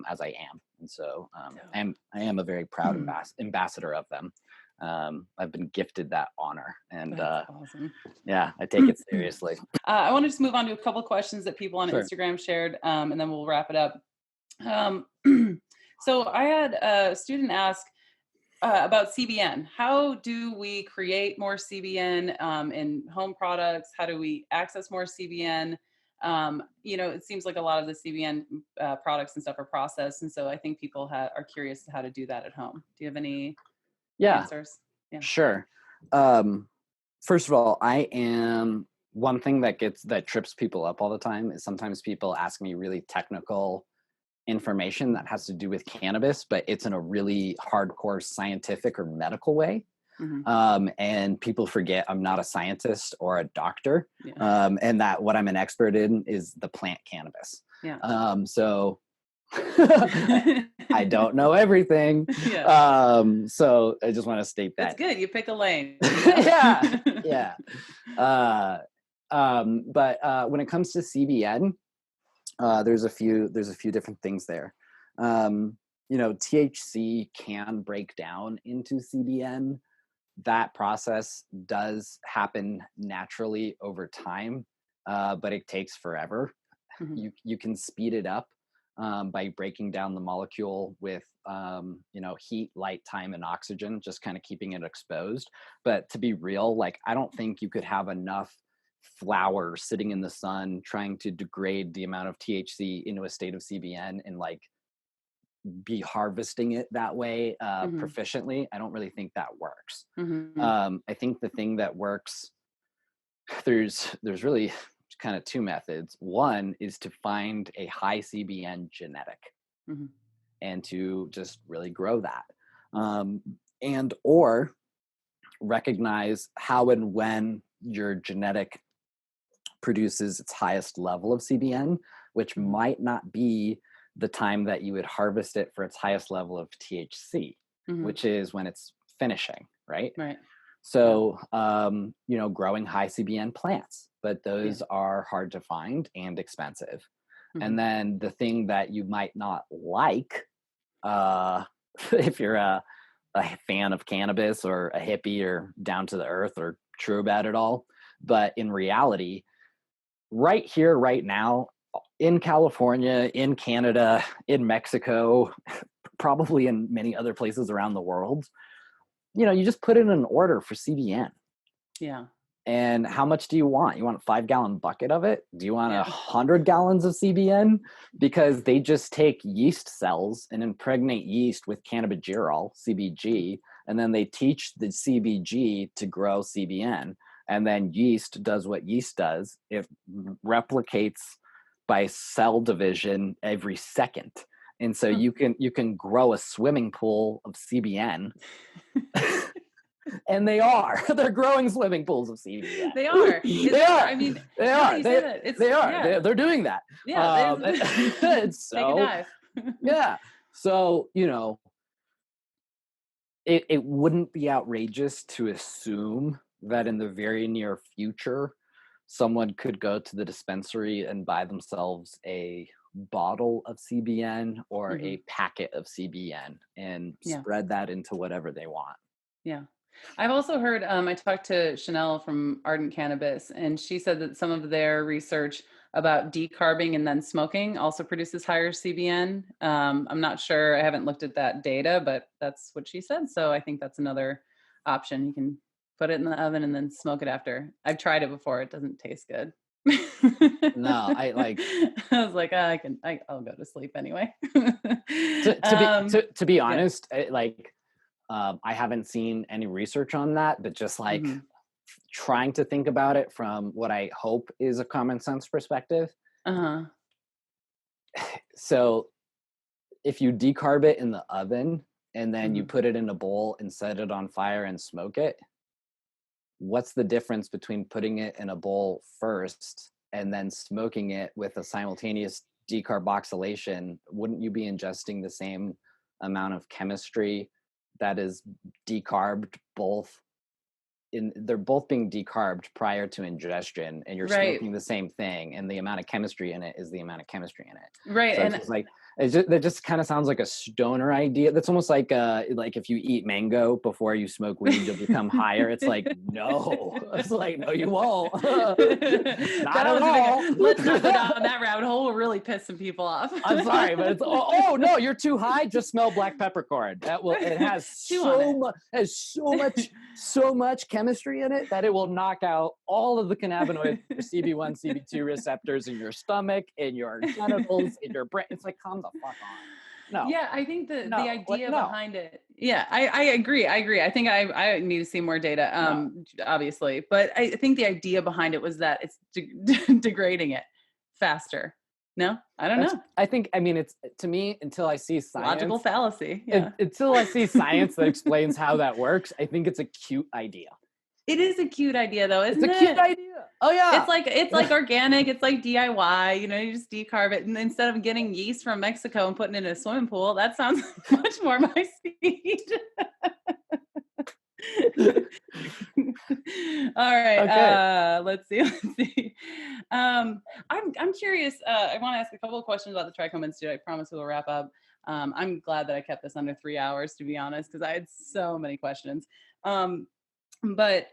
as I am. And so I am a very proud ambassador of them. I've been gifted that honor, and That's awesome. yeah, I take it seriously. I want to just move on to a couple questions that people on Sure. Instagram shared, and then we'll wrap it up. So I had a student ask about CBN. How do we create more CBN in home products? How do we access more CBN? It seems like a lot of the CBN products and stuff are processed, and so I think people are curious how to do that at home. Do you have any answers? Yeah, sure. First of all, one thing that trips people up all the time is sometimes people ask me really technical information that has to do with cannabis, but it's in a really hardcore scientific or medical way. Mm-hmm. And people forget I'm not a scientist or a doctor, and that what I'm an expert in is the plant cannabis. Yeah. So I don't know everything. Yeah. So I just want to state that. That's good. You pick a lane. Yeah. But when it comes to CBN, there's a few different things there. THC can break down into CBN. That process does happen naturally over time, but it takes forever. Mm-hmm. You can speed it up by breaking down the molecule with heat, light, time, and oxygen, just kind of keeping it exposed. But to be real, like, I don't think you could have enough flower sitting in the sun trying to degrade the amount of THC into a state of CBN and like be harvesting it that way proficiently. I don't really think that works. Mm-hmm. I think the thing that works, there's really kind of two methods. One is to find a high CBN genetic and to just really grow that, and or recognize how and when your genetic produces its highest level of CBN, which might not be the time that you would harvest it for its highest level of THC, which is when it's finishing, right? Right. So, growing high CBN plants, but those are hard to find and expensive. And then the thing that you might not like, if you're a fan of cannabis or a hippie or down to the earth or true about it all, but in reality, right here, right now, in California, in Canada, in Mexico, probably in many other places around the world, you just put in an order for CBN. Yeah. And how much do you want? You want a 5-gallon bucket of it? Do you want 100 gallons of CBN? Because they just take yeast cells and impregnate yeast with cannabigerol, CBG, and then they teach the CBG to grow CBN. And then yeast does what yeast does. It replicates by cell division every second. And so you can grow a swimming pool of CBN. And they're growing swimming pools of CBN. They are. They are. I mean, they are. They are. Yeah. They're doing that. Yeah. So, take a dive. Yeah. So, it wouldn't be outrageous to assume that in the very near future, someone could go to the dispensary and buy themselves a bottle of CBN or a packet of CBN and spread that into whatever they want. Yeah. I've also heard, I talked to Chanel from Ardent Cannabis, and she said that some of their research about decarbing and then smoking also produces higher CBN. I'm not sure. I haven't looked at that data, but that's what she said. So I think that's another option. You can put it in the oven and then smoke it after. I've tried it before. It doesn't taste good. No, I was like, I'll go to sleep anyway. to be honest, I haven't seen any research on that, but just trying to think about it from what I hope is a common sense perspective. So if you decarb it in the oven and then you put it in a bowl and set it on fire and smoke it, what's the difference between putting it in a bowl first and then smoking it with a simultaneous decarboxylation? Wouldn't you be ingesting the same amount of chemistry that is decarbed both they're both being decarbed prior to ingestion, and you're Right. smoking the same thing, and the amount of chemistry in it is the amount of chemistry in it. Right. So And it's just like, that just kind of sounds like a stoner idea. That's almost like if you eat mango before you smoke weed, you'll become higher. It's like, no. It's like, no, you won't. Not at all. Let's not go down that rabbit hole. We'll really piss some people off. I'm sorry, but it's no, you're too high. Just smell black peppercorn. It has so much chemistry in it that it will knock out all of the cannabinoids, your CB1, CB2 receptors in your stomach, in your genitals, in your brain. It's like, calm the fuck on. No. Yeah, I think the idea no. behind it. Yeah, I agree. I think I need to see more data, obviously. But I think the idea behind it was that it's degrading it faster. No, I don't know. I mean, it's, to me, until I see science. Logical fallacy. Yeah. Until I see science that explains how that works, I think it's a cute idea. It is a cute idea, though, isn't it? It's a cute idea. Oh yeah. It's like organic. It's like DIY. You just decarb it, and instead of getting yeast from Mexico and putting it in a swimming pool, that sounds much more my speed. All right. Okay. Let's see. I'm curious. I want to ask a couple of questions about the Trichome Institute. I promise we'll wrap up. I'm glad that I kept this under 3 hours, to be honest, because I had so many questions. But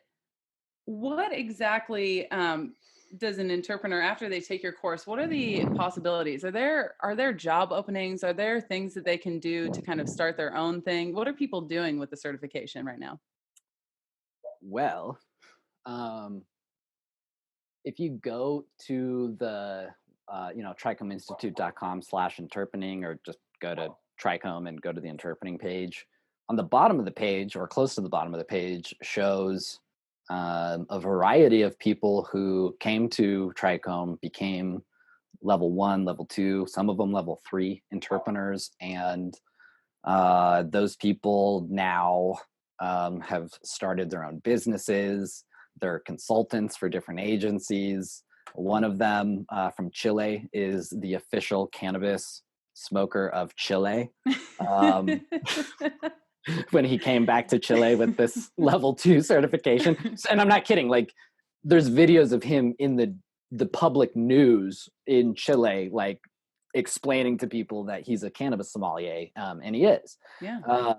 what exactly does an interpreter, after they take your course, what are the possibilities? Are there job openings? Are there things that they can do to kind of start their own thing? What are people doing with the certification right now? Well, if you go to the trichomeinstitute.com/interpreting, or just go to Trichome and go to the interpreting page, on the bottom of the page, or close to the bottom of the page, shows a variety of people who came to Trichome, became level 1, level 2, some of them level 3 interpreters, and those people now have started their own businesses. They're consultants for different agencies. One of them from Chile is the official cannabis smoker of Chile. When he came back to Chile with this level 2 certification. And I'm not kidding. Like, there's videos of him in the public news in Chile, like, explaining to people that he's a cannabis sommelier, and he is. Yeah.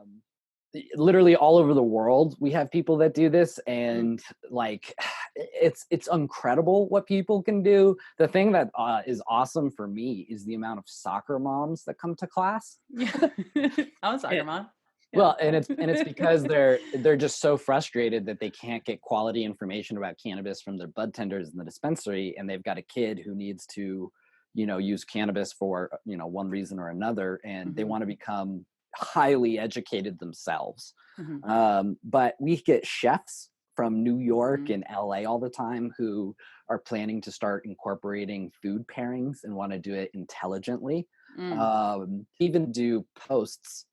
Literally all over the world, we have people that do this, and like, it's incredible what people can do. The thing that is awesome for me is the amount of soccer moms that come to class. Yeah. I'm a soccer mom. Yeah. Well, and it's because they're just so frustrated that they can't get quality information about cannabis from their bud tenders in the dispensary, and they've got a kid who needs to, use cannabis for, one reason or another, and they want to become highly educated themselves. But we get chefs from New York and LA all the time who are planning to start incorporating food pairings and want to do it intelligently. Even do posts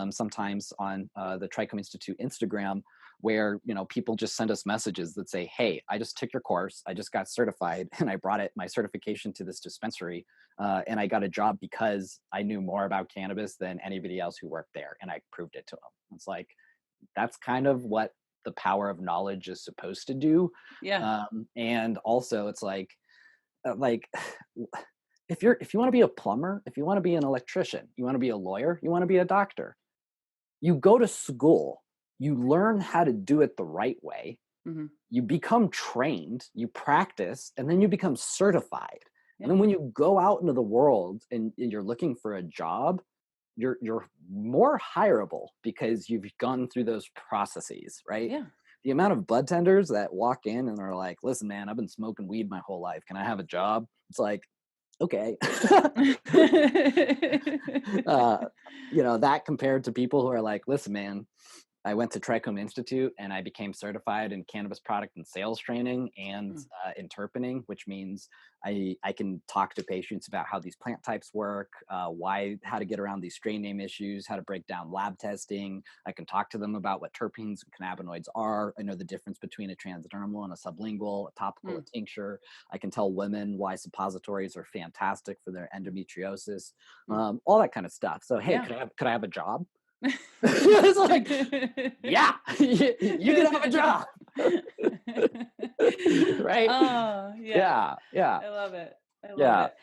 sometimes on the Trichome Institute Instagram, where people just send us messages that say, hey, I just took your course, I just got certified, and I brought my certification to this dispensary, and I got a job because I knew more about cannabis than anybody else who worked there, and I proved it to them. It's like, that's kind of what the power of knowledge is supposed to do. Yeah. And also, it's like if you want to be a plumber, if you want to be an electrician, you want to be a lawyer, you want to be a doctor, you go to school, you learn how to do it the right way, you become trained, you practice, and then you become certified. And then when you go out into the world and you're looking for a job, you're more hireable because you've gone through those processes, right? Yeah. The amount of bud tenders that walk in and are like, listen, man, I've been smoking weed my whole life. Can I have a job? It's like, okay. That compared to people who are like, listen, man, I went to Trichome Institute and I became certified in cannabis product and sales training and interpreting, which means I can talk to patients about how these plant types work, how to get around these strain name issues, how to break down lab testing. I can talk to them about what terpenes and cannabinoids are. I know the difference between a transdermal and a sublingual, a topical, a tincture. I can tell women why suppositories are fantastic for their endometriosis, all that kind of stuff. So, hey, could I have a job? It's like, yeah, you can have a job. Right? Oh, Yeah. Yeah. I love it. I love Yeah. it.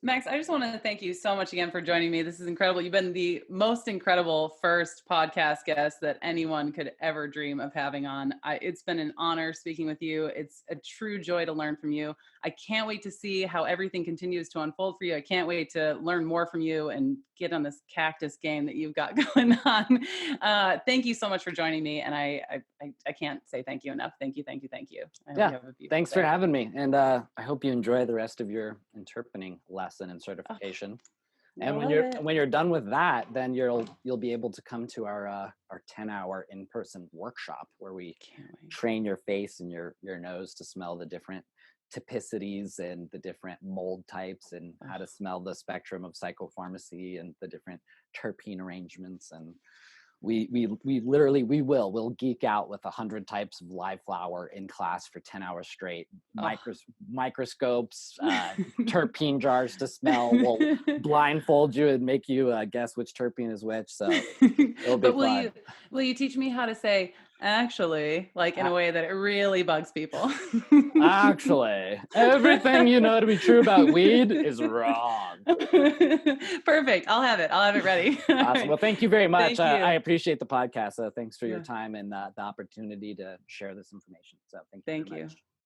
Max, I just want to thank you so much again for joining me. This is incredible. You've been the most incredible first podcast guest that anyone could ever dream of having on. It's been an honor speaking with you. It's a true joy to learn from you. I can't wait to see how everything continues to unfold for you. I can't wait to learn more from you and get on this cactus game that you've got going on. Thank you so much for joining me. And I can't say thank you enough. Thank you, thank you, thank you. I hope Yeah. you have a beautiful Thanks for day. having me. And I hope you enjoy the rest of your interpreting lesson and certification. And when you're done with that, then you'll be able to come to our 10-hour in-person workshop where we train your face and your nose to smell the different typicities and the different mold types and how to smell the spectrum of psychopharmacy and the different terpene arrangements. And we'll geek out with 100 types of live flower in class for 10 hours straight. Microscopes, terpene jars to smell. We'll blindfold you and make you guess which terpene is which. So it'll be fun. Will you teach me how to say actually, like in a way that it really bugs people? Actually, everything you know to be true about weed is wrong. Perfect. I'll have it ready. Awesome. Well, thank you very much. Thank you. I appreciate the podcast. Thanks for your time and the opportunity to share this information. So thank you. Thank very you. much.